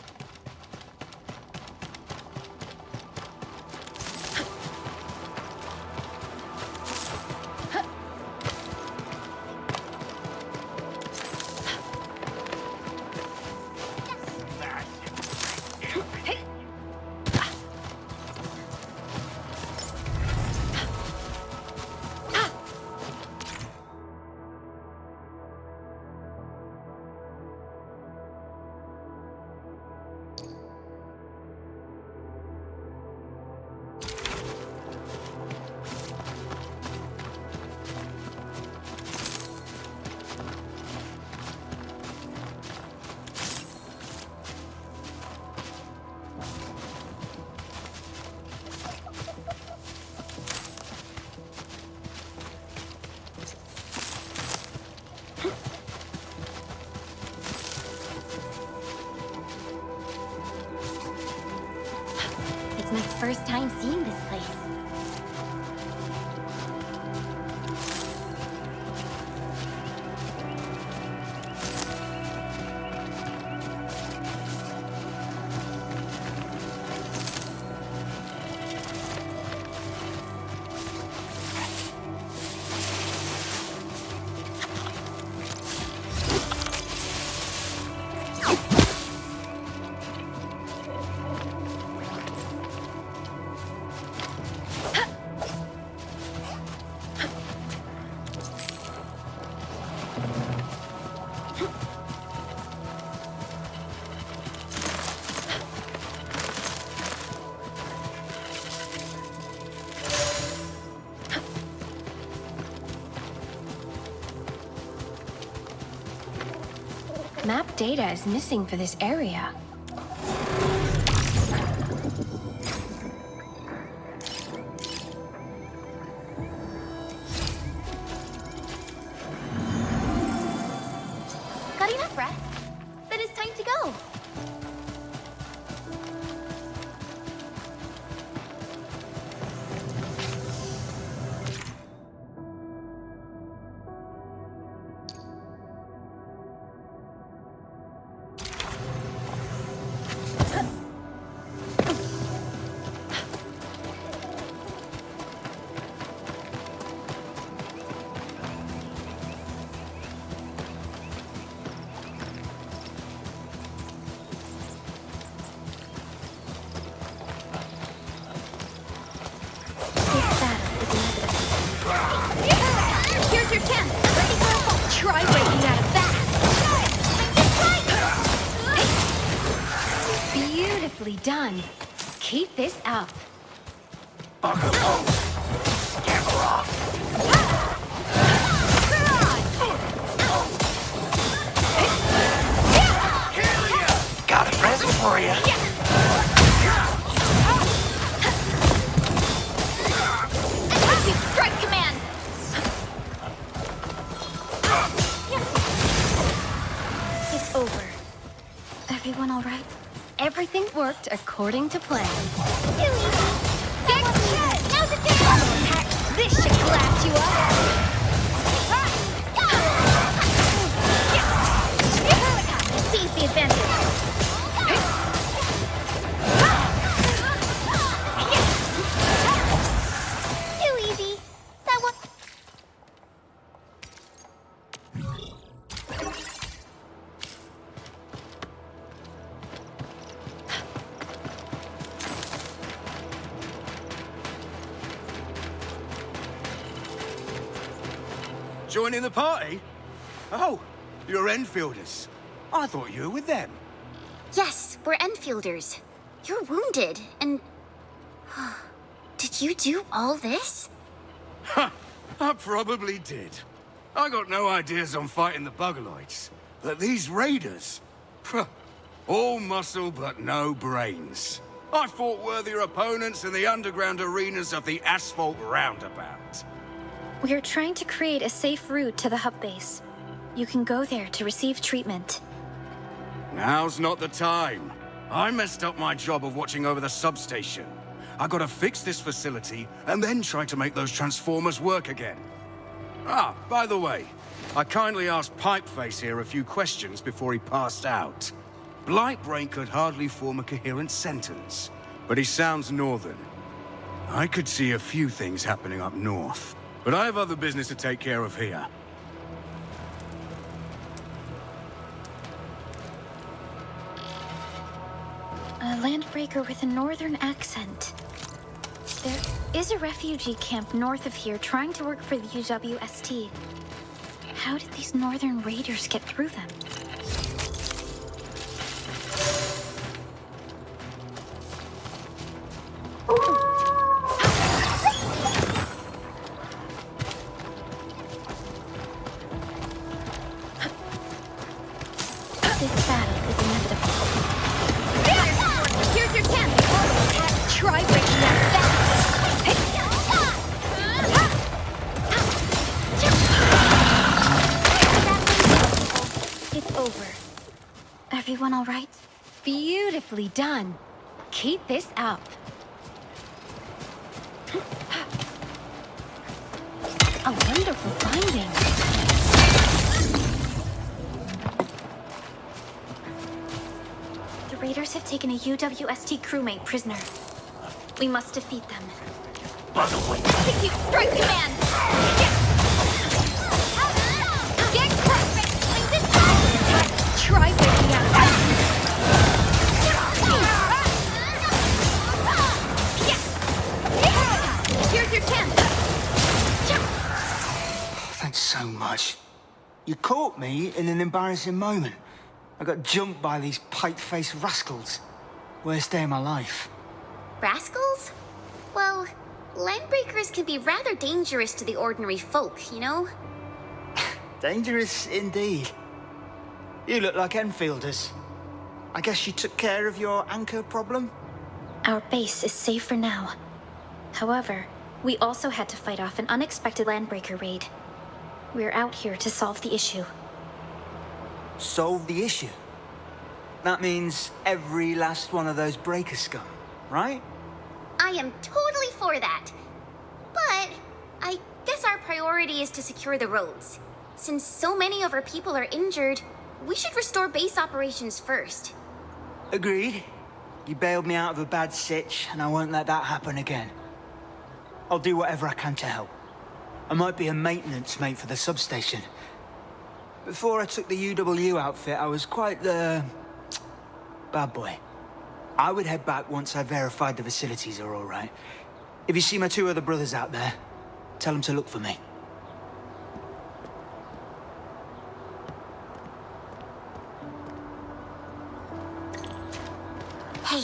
It's my first time seeing this place. Map data is missing for this area. Got enough rest? Then it's time to go. Beautifully done. Keep this up. Got a present for you. Strike command! It's over. Everyone all right? Everything worked according to plan. Get shot! Now's the time! This should glass you up. Seize the advantage. Too easy. That one. Joining the party? Oh, you're Enfielders. I thought you were with them. Yes, we're Enfielders. You're wounded, and... Did you do all this? Ha! I probably did. I got no ideas on fighting the Bugaloids. But these raiders... all muscle but no brains. I fought worthier opponents in the underground arenas of the asphalt roundabout. We are trying to create a safe route to the hub base. You can go there to receive treatment. Now's not the time. I messed up my job of watching over the substation. I gotta fix this facility and then try to make those transformers work again. Ah, by the way, I kindly asked Pipeface here a few questions before he passed out. Blightbrain could hardly form a coherent sentence, but he sounds northern. I could see a few things happening up north, but I have other business to take care of here. A landbreaker with a northern accent. There is a refugee camp north of here trying to work for the UWST. How did these northern raiders get through them? This battle is inevitable. Here's your chance! Try breaking that back. It's over. Everyone all right? Beautifully done. Keep this up. A wonderful finding. The raiders have taken a UWST crewmate prisoner. We must defeat them. Execute strike command! Get crushed! Try breaking out. Here's your chance! Thanks so much. You caught me in an embarrassing moment. I got jumped by these pipe-faced rascals. Worst day of my life. Rascals? Well, landbreakers can be rather dangerous to the ordinary folk, you know? Dangerous indeed. You look like Enfielders. I guess you took care of your anchor problem? Our base is safe for now. However, we also had to fight off an unexpected landbreaker raid. We're out here to solve the issue. Solve the issue? That means every last one of those breaker scum, right? I am totally for that. But I guess our priority is to secure the roads. Since so many of our people are injured, we should restore base operations first. Agreed. You bailed me out of a bad sitch, and I won't let that happen again. I'll do whatever I can to help. I might be a maintenance mate for the substation. Before I took the UW outfit, I was quite the... bad boy. I would head back once I verified the facilities are all right. If you see my two other brothers out there, tell them to look for me. Hey,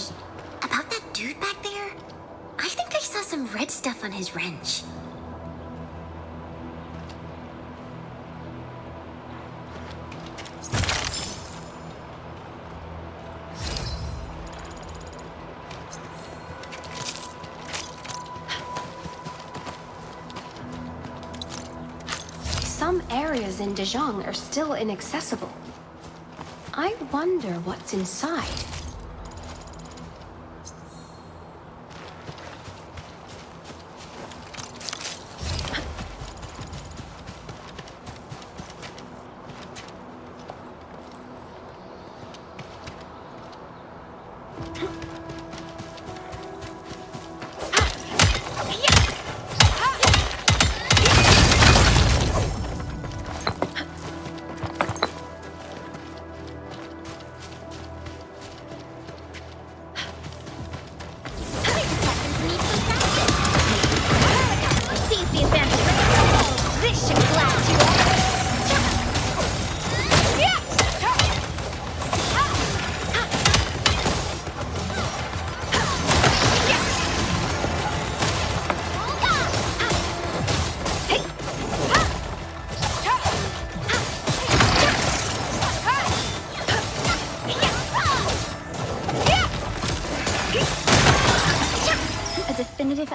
some red stuff on his wrench. Some areas in Dejong are still inaccessible. I wonder what's inside.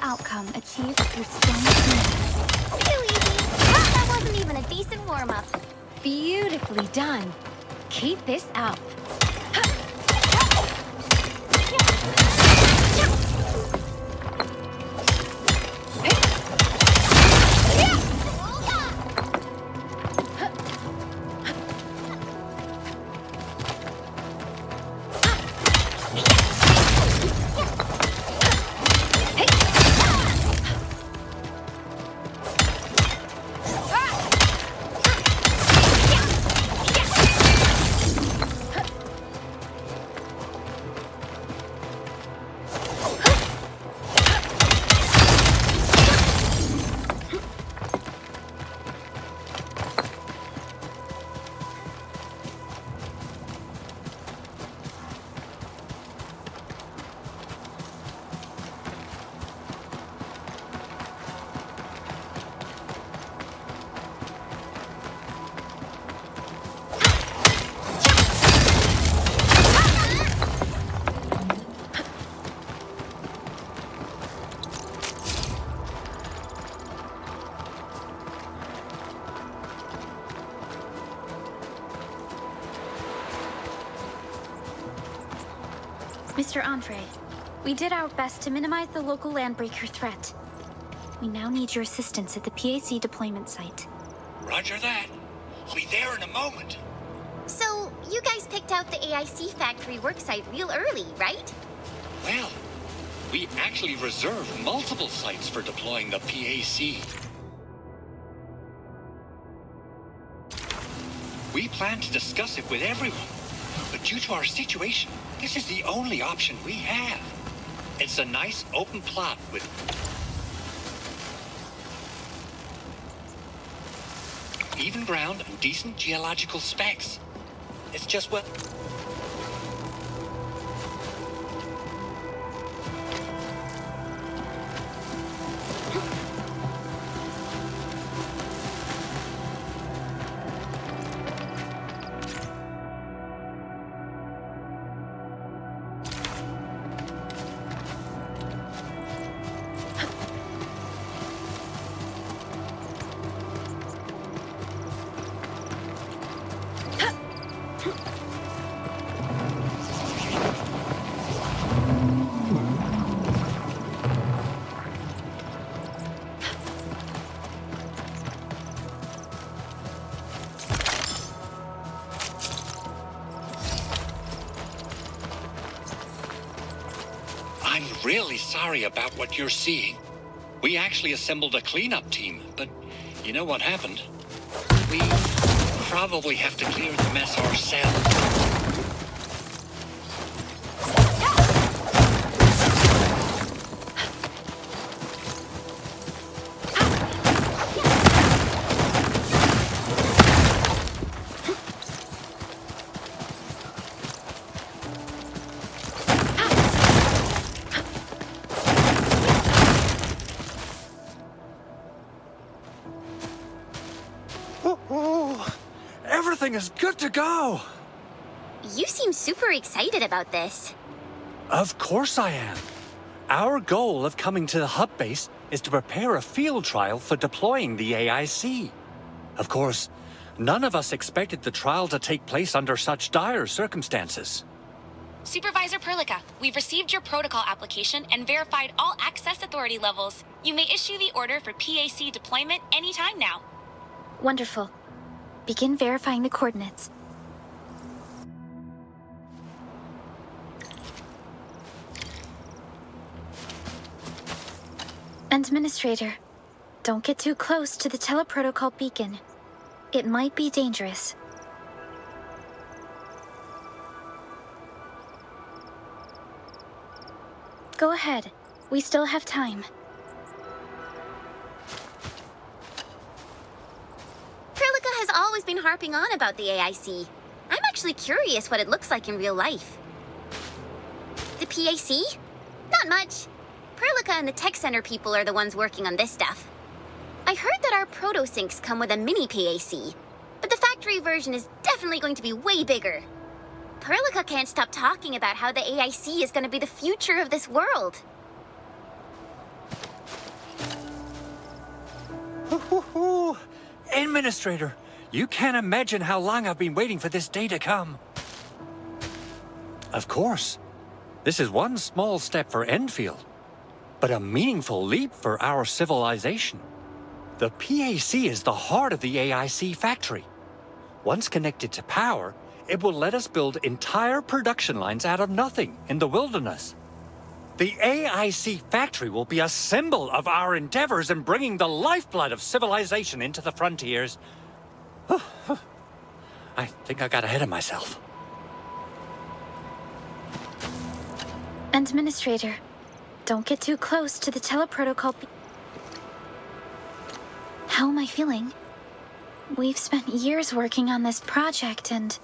Outcome achieved through strong teamwork. Too easy. That wasn't even a decent warm-up. Beautifully done. Keep this up. Mr. Andre, we did our best to minimize the local landbreaker threat. We now need your assistance at the PAC deployment site. Roger that. I'll be there in a moment. So, you guys picked out the AIC factory worksite real early, right? Well, we actually reserved multiple sites for deploying the PAC. We plan to discuss it with everyone, but due to our situation, this is the only option we have. It's a nice open plot with even ground and decent geological specs. It's just what... I'm really sorry about what you're seeing. We actually assembled a cleanup team, but you know what happened? We probably have to clear the mess ourselves. Everything is good to go! You seem super excited about this. Of course I am. Our goal of coming to the hub base is to prepare a field trial for deploying the AIC. Of course, none of us expected the trial to take place under such dire circumstances. Supervisor Perlica, we've received your protocol application and verified all access authority levels. You may issue the order for PAC deployment anytime now. Wonderful. Begin verifying the coordinates. Administrator, don't get too close to the teleprotocol beacon. It might be dangerous. Go ahead. We still have time. Perlica has always been harping on about the AIC. I'm actually curious what it looks like in real life. The PAC? Not much. Perlica and the tech center people are the ones working on this stuff. I heard that our proto-syncs come with a mini PAC, but the factory version is definitely going to be way bigger. Perlica can't stop talking about how the AIC is going to be the future of this world. Administrator, you can't imagine how long I've been waiting for this day to come. Of course, this is one small step for Endfield, but a meaningful leap for our civilization. The PAC is the heart of the AIC factory. Once connected to power, it will let us build entire production lines out of nothing in the wilderness. The AIC factory will be a symbol of our endeavors in bringing the lifeblood of civilization into the frontiers. I think I got ahead of myself. Administrator, don't get too close to the teleprotocol. How am I feeling? We've spent years working on this project, and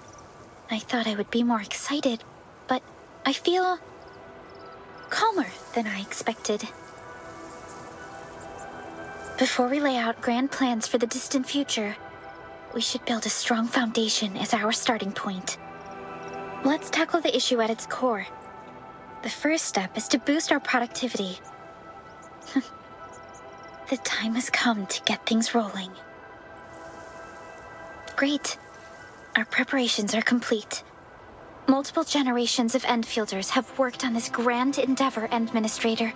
I thought I would be more excited, but I feel calmer than I expected. Before we lay out grand plans for the distant future, we should build a strong foundation as our starting point. Let's tackle the issue at its core. The first step is to boost our productivity. The time has come to get things rolling. Great. Our preparations are complete. Multiple generations of Endfielders have worked on this grand endeavor, Administrator.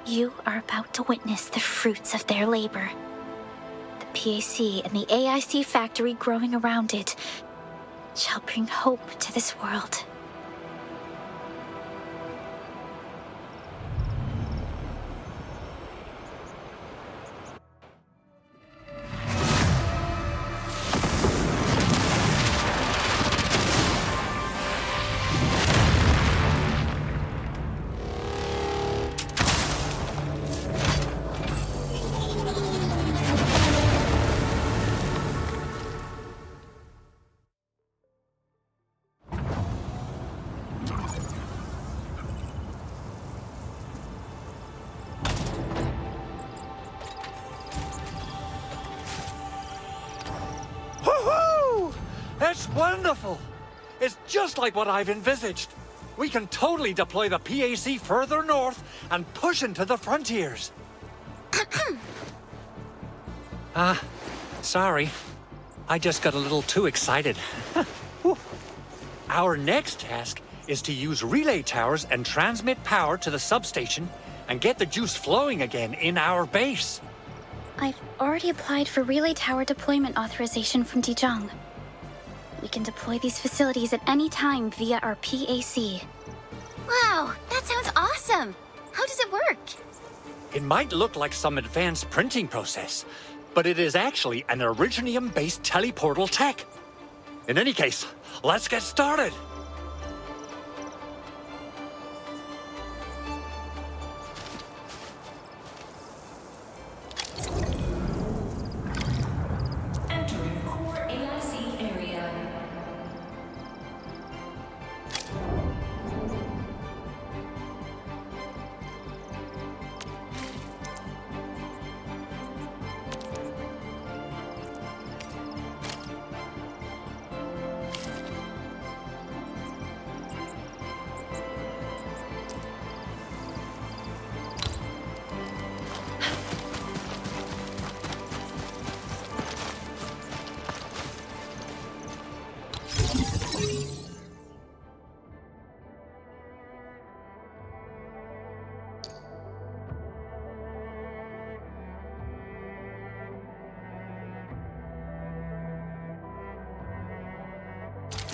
You are about to witness the fruits of their labor. The PAC and the AIC factory growing around it shall bring hope to this world. That's wonderful! It's just like what I've envisaged. We can totally deploy the PAC further north and push into the frontiers. Sorry. I just got a little too excited. Our next task is to use relay towers and transmit power to the substation and get the juice flowing again in our base. I've already applied for relay tower deployment authorization from Dijon. We can deploy these facilities at any time via our PAC. Wow, that sounds awesome! How does it work? It might look like some advanced printing process, but it is actually an Originium-based teleportal tech. In any case, let's get started! Entering core AIC area.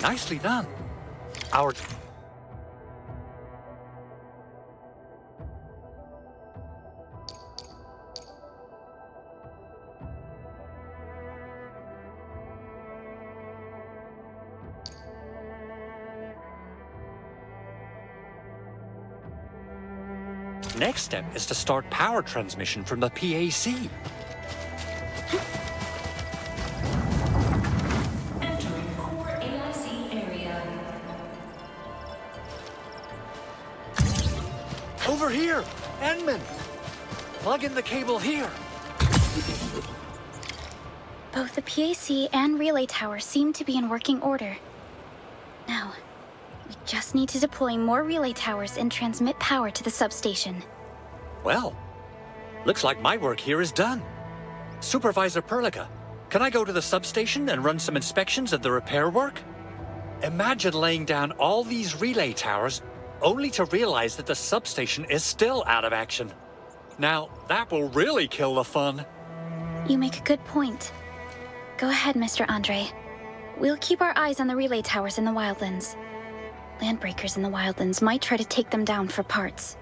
Nicely done. Our... Next step is to start power transmission from the PAC. Entering core AIC area. Over here! Enman! Plug in the cable here. Both the PAC and relay tower seem to be in working order. Now, we just need to deploy more relay towers and transmit power to the substation. Well, looks like my work here is done. Supervisor Perlica, can I go to the substation and run some inspections of the repair work? Imagine laying down all these relay towers only to realize that the substation is still out of action. Now, that will really kill the fun. You make a good point. Go ahead, Mr. Andre. We'll keep our eyes on the relay towers in the Wildlands. Landbreakers in the Wildlands might try to take them down for parts.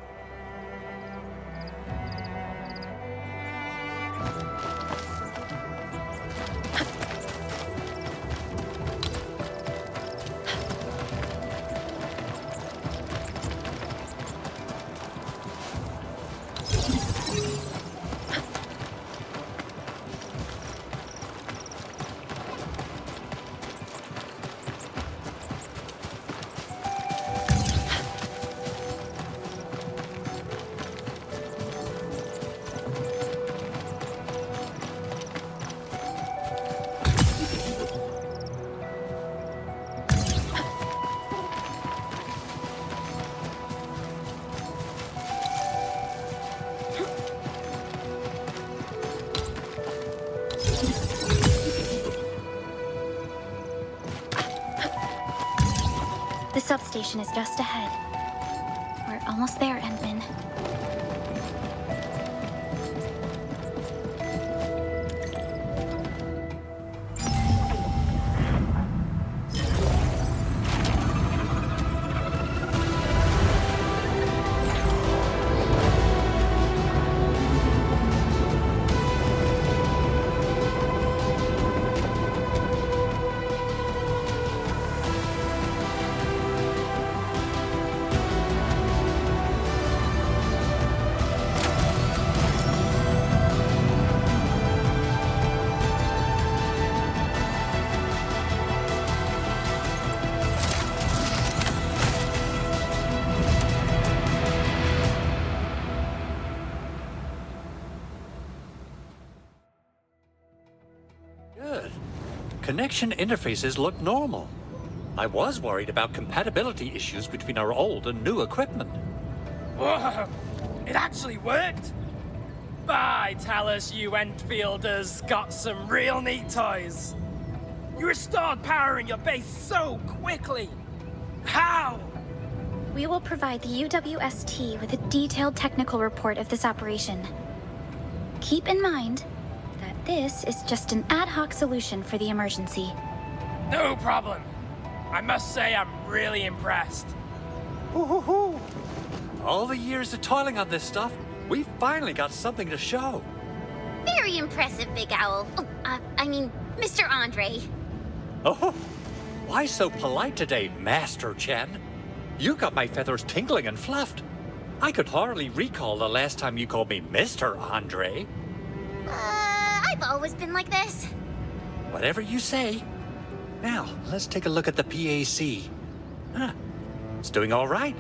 The substation is just ahead. We're almost there, Endman. Good. Connection interfaces look normal. I was worried about compatibility issues between our old and new equipment. Whoa! It actually worked! By Talus, you Enfielders got some real neat toys. You restored power in your base so quickly. How? We will provide the UWST with a detailed technical report of this operation. Keep in mind that this is just an ad hoc solution for the emergency. No problem. I must say I'm really impressed. Hoo-hoo-hoo. All the years of toiling on this stuff, we finally got something to show. Very impressive, Big Owl. Oh, I mean, Mr. Andre. Oh, why so polite today, Master Chen? You got my feathers tingling and fluffed. I could hardly recall the last time you called me Mr. Andre. I've always been like this. Whatever you say. Now, let's take a look at the PAC. Huh, it's doing all right.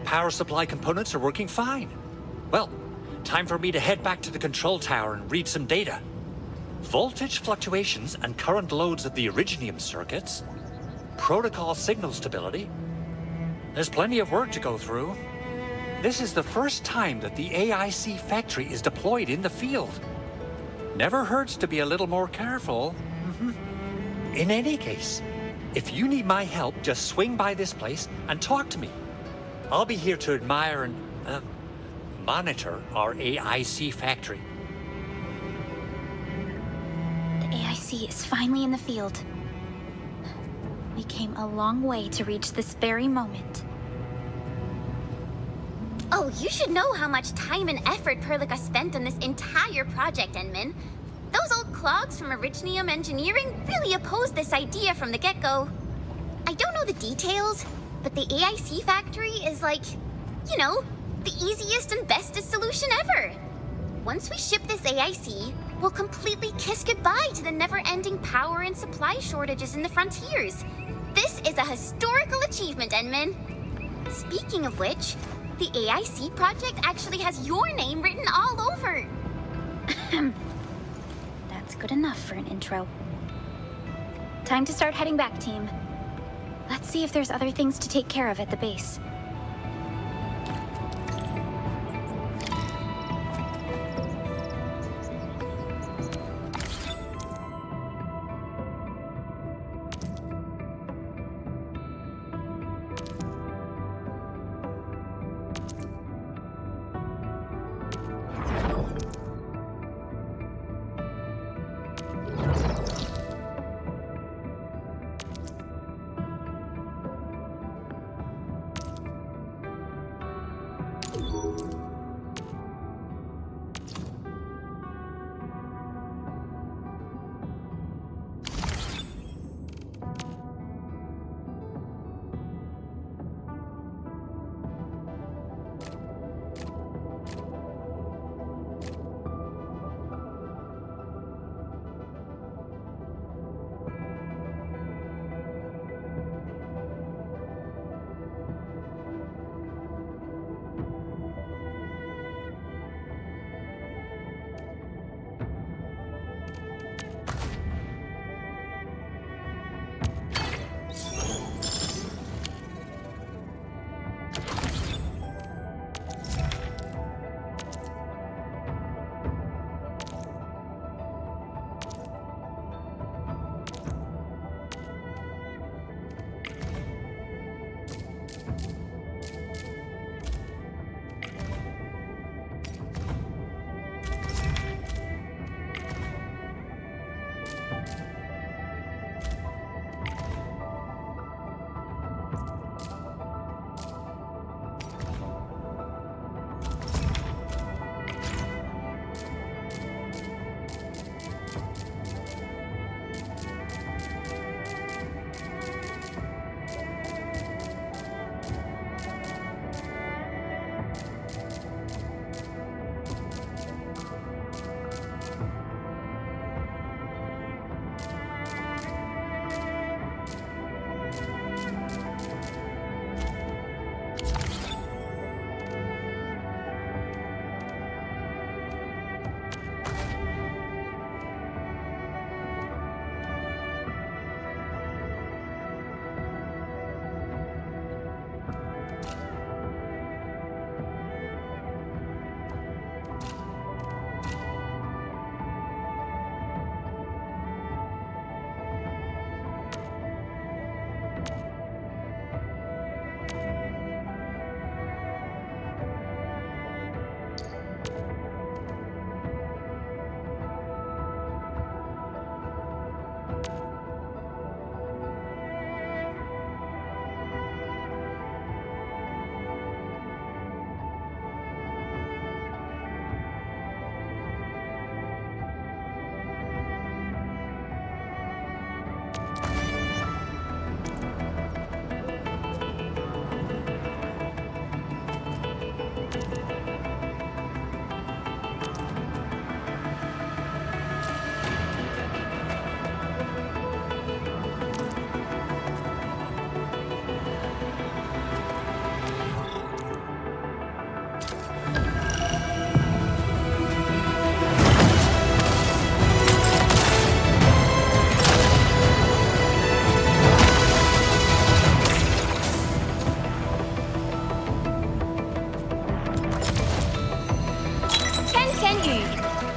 Power supply components are working fine. Well, time for me to head back to the control tower and read some data. Voltage fluctuations and current loads of the Originium circuits. Protocol signal stability. There's plenty of work to go through. This is the first time that the AIC factory is deployed in the field. Never hurts to be a little more careful. In any case, If you need my help, just swing by this place and talk to me. I'll be here to admire and monitor our AIC factory. The AIC is finally in the field. We came a long way to reach this very moment. Oh, you should know how much time and effort Perlica spent on this entire project, Enman. Those old clogs from Originium Engineering really opposed this idea from the get-go. I don't know the details, but the AIC factory is like, you know, the easiest and bestest solution ever. Once we ship this AIC, we'll completely kiss goodbye to the never-ending power and supply shortages in the frontiers. This is a historical achievement, Enman. Speaking of which, the AIC project actually has your name written all over. That's good enough for an intro. Time to start heading back, team. Let's see if there's other things to take care of at the base.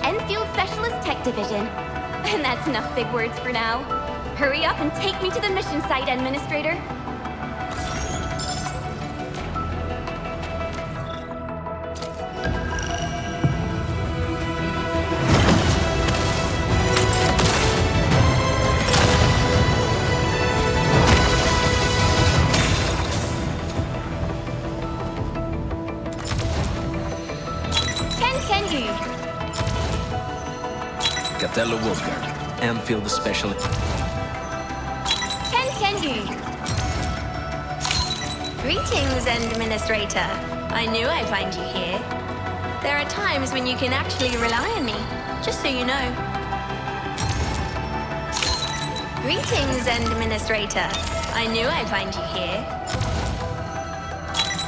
Endfield Specialist Tech Division. And that's enough big words for now. Hurry up and take me to the mission site, Administrator. Capello Wolfguard, Endfield Special. Greetings, Administrator. I knew I'd find you here. There are times when you can actually rely on me, just so you know. Greetings, Administrator. I knew I'd find you here.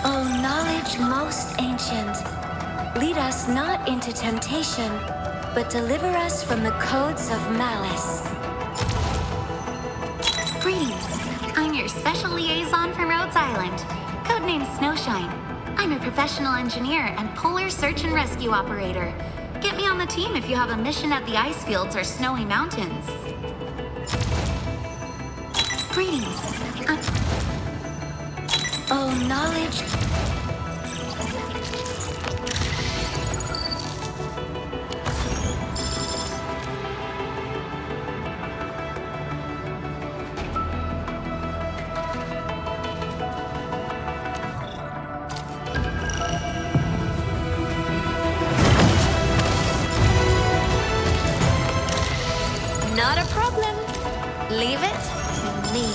O knowledge most ancient, lead us not into temptation, but deliver us from the codes of malice. Greetings. I'm your special liaison from Rhodes Island, codenamed Snowshine. I'm a professional engineer and polar search and rescue operator. Get me on the team if you have a mission at the ice fields or snowy mountains. Greetings. O knowledge... Not a problem. Leave it to me.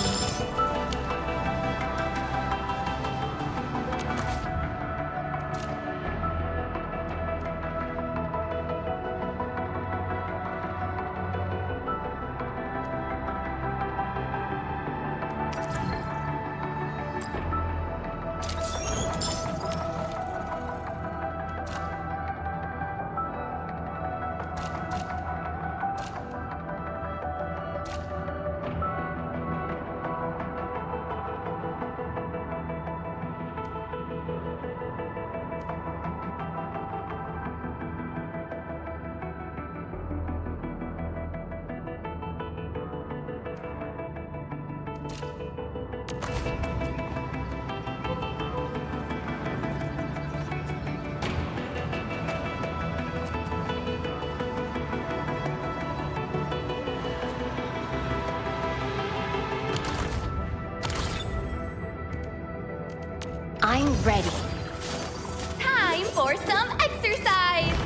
I'm ready. Time for some exercise!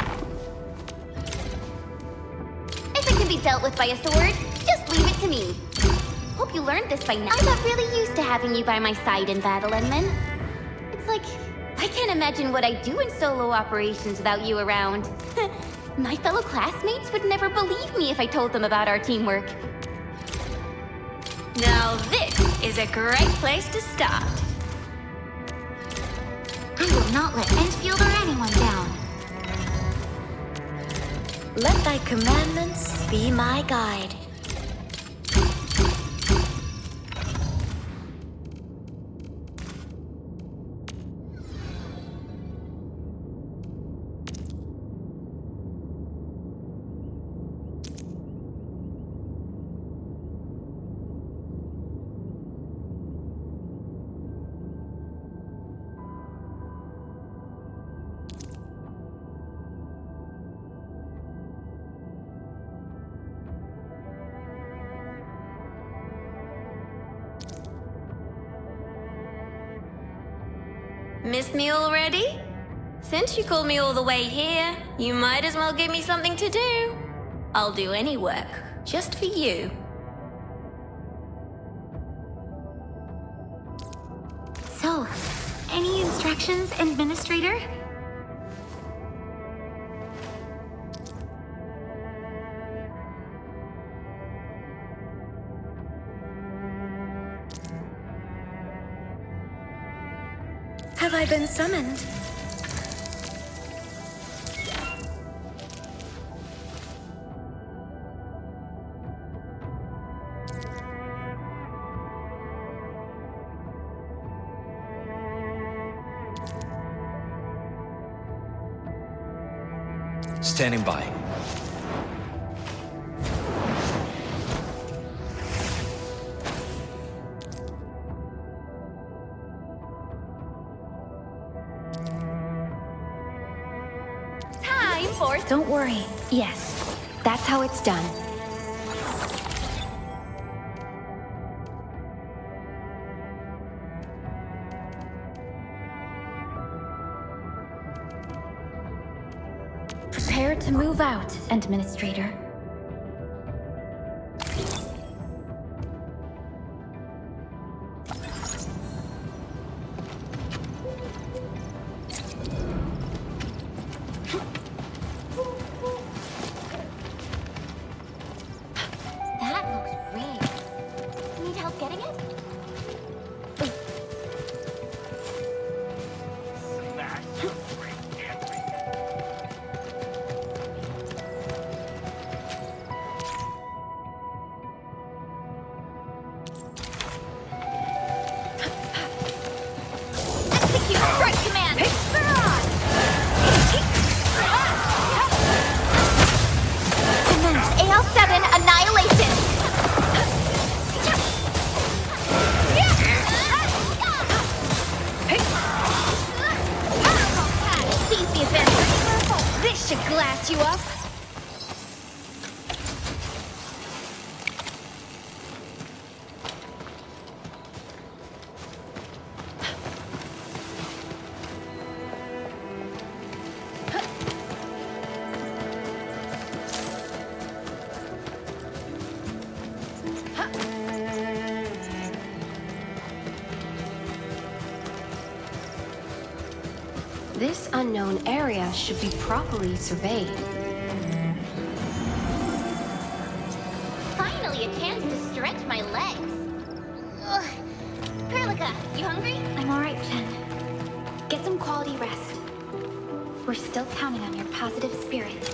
If it can be dealt with by a sword, just leave it to me. Hope you learned this by now. I got really used to having you by my side in battle, Enman. It's like, I can't imagine what I do in solo operations without you around. My fellow classmates would never believe me if I told them about our teamwork. Now this is a great place to start. I will not let Endfield or anyone down. Let thy commandments be my guide. Missed me already? Since you called me all the way here, you might as well give me something to do. I'll do any work, just for you. So, any instructions, Administrator? Have I been summoned? Standing by. course. Don't worry. Yes, that's how it's done. Prepare to move out, Administrator. That looks rigged. Need help getting it? Execute strike command! Commence AL7 annihilation! Seize the advantage! This should glass you up! This unknown area should be properly surveyed. Finally a chance to stretch my legs. Ugh. Perlica, you hungry? I'm alright, Chen. Get some quality rest. We're still counting on your positive spirit.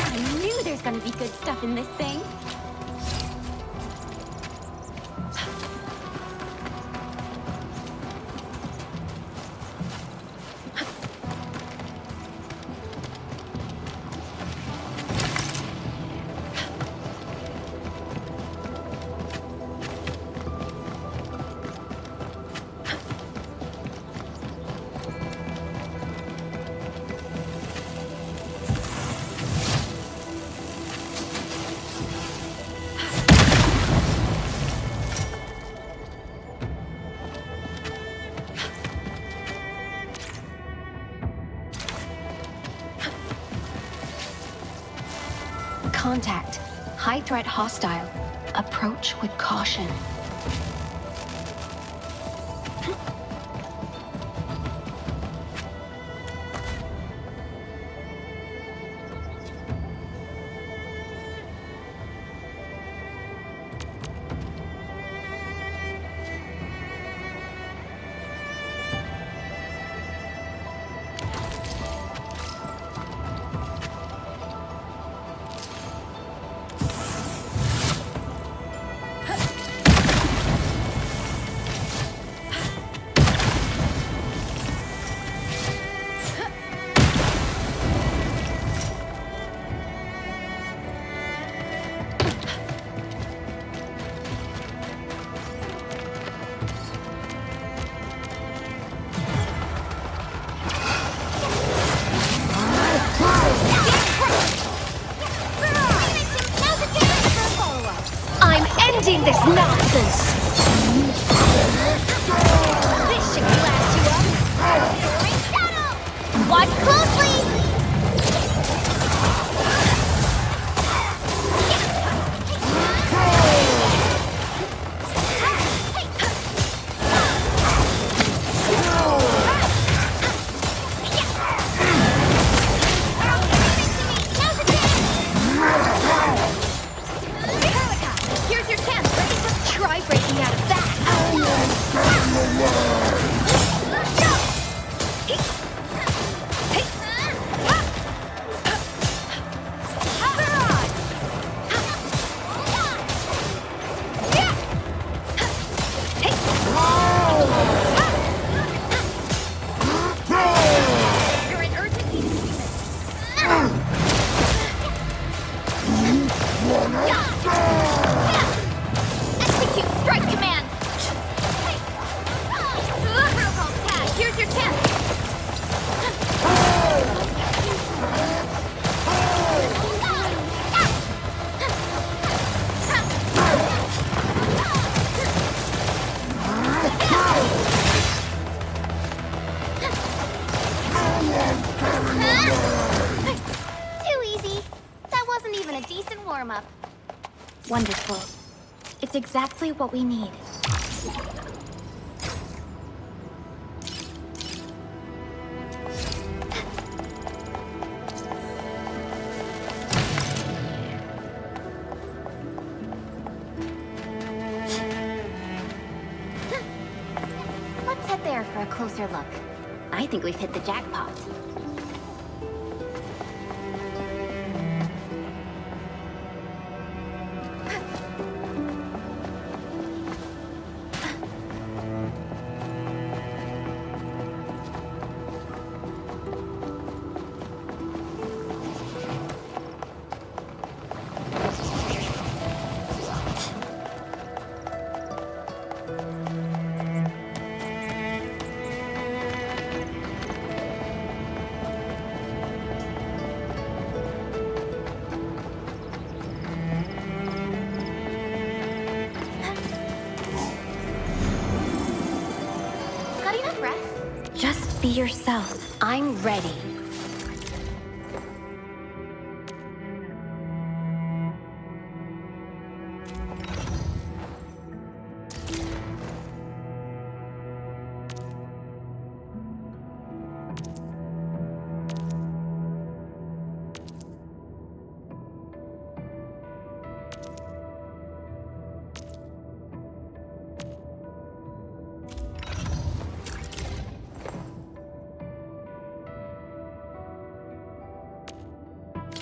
I knew there's gonna be good stuff in this thing. Contact. High threat hostile. Approach with caution. this nonsense! This should class you up! Great shadow! Watch closely! Here's your chance, right? Try breaking out of that! You're in urgent need of treatment. Execute strike command! Here's your chance! Too easy. That wasn't even a decent warm-up. Wonderful. It's exactly what we need. Let's head there for a closer look. I think we've hit the jackpot. Got enough rest? Just be yourself. I'm ready.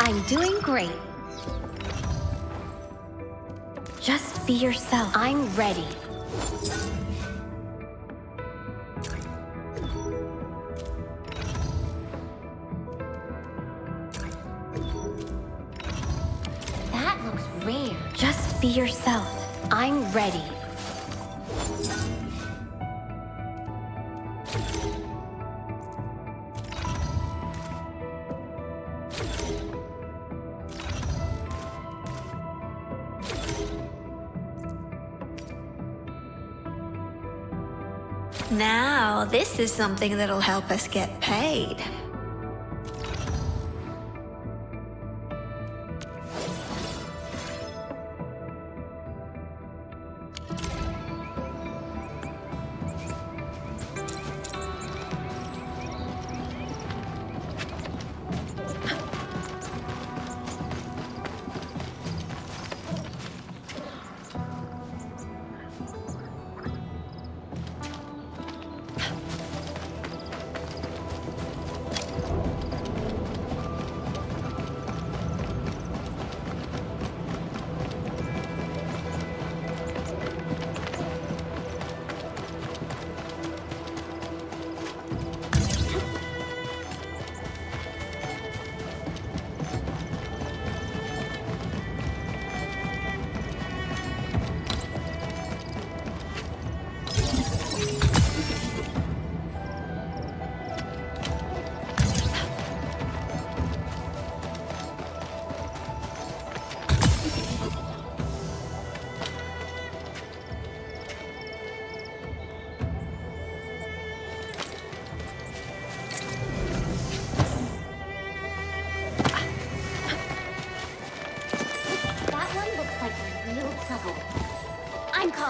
I'm doing great. Just be yourself. I'm ready. That looks rare. Just be yourself. I'm ready. Now, this is something that'll help us get paid.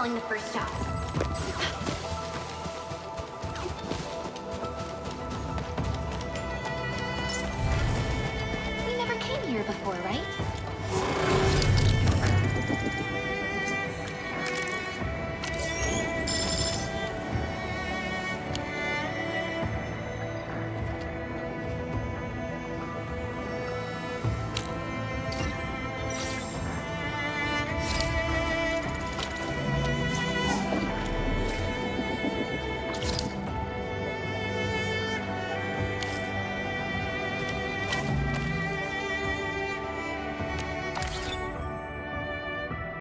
calling the first stop. We never came here before, right?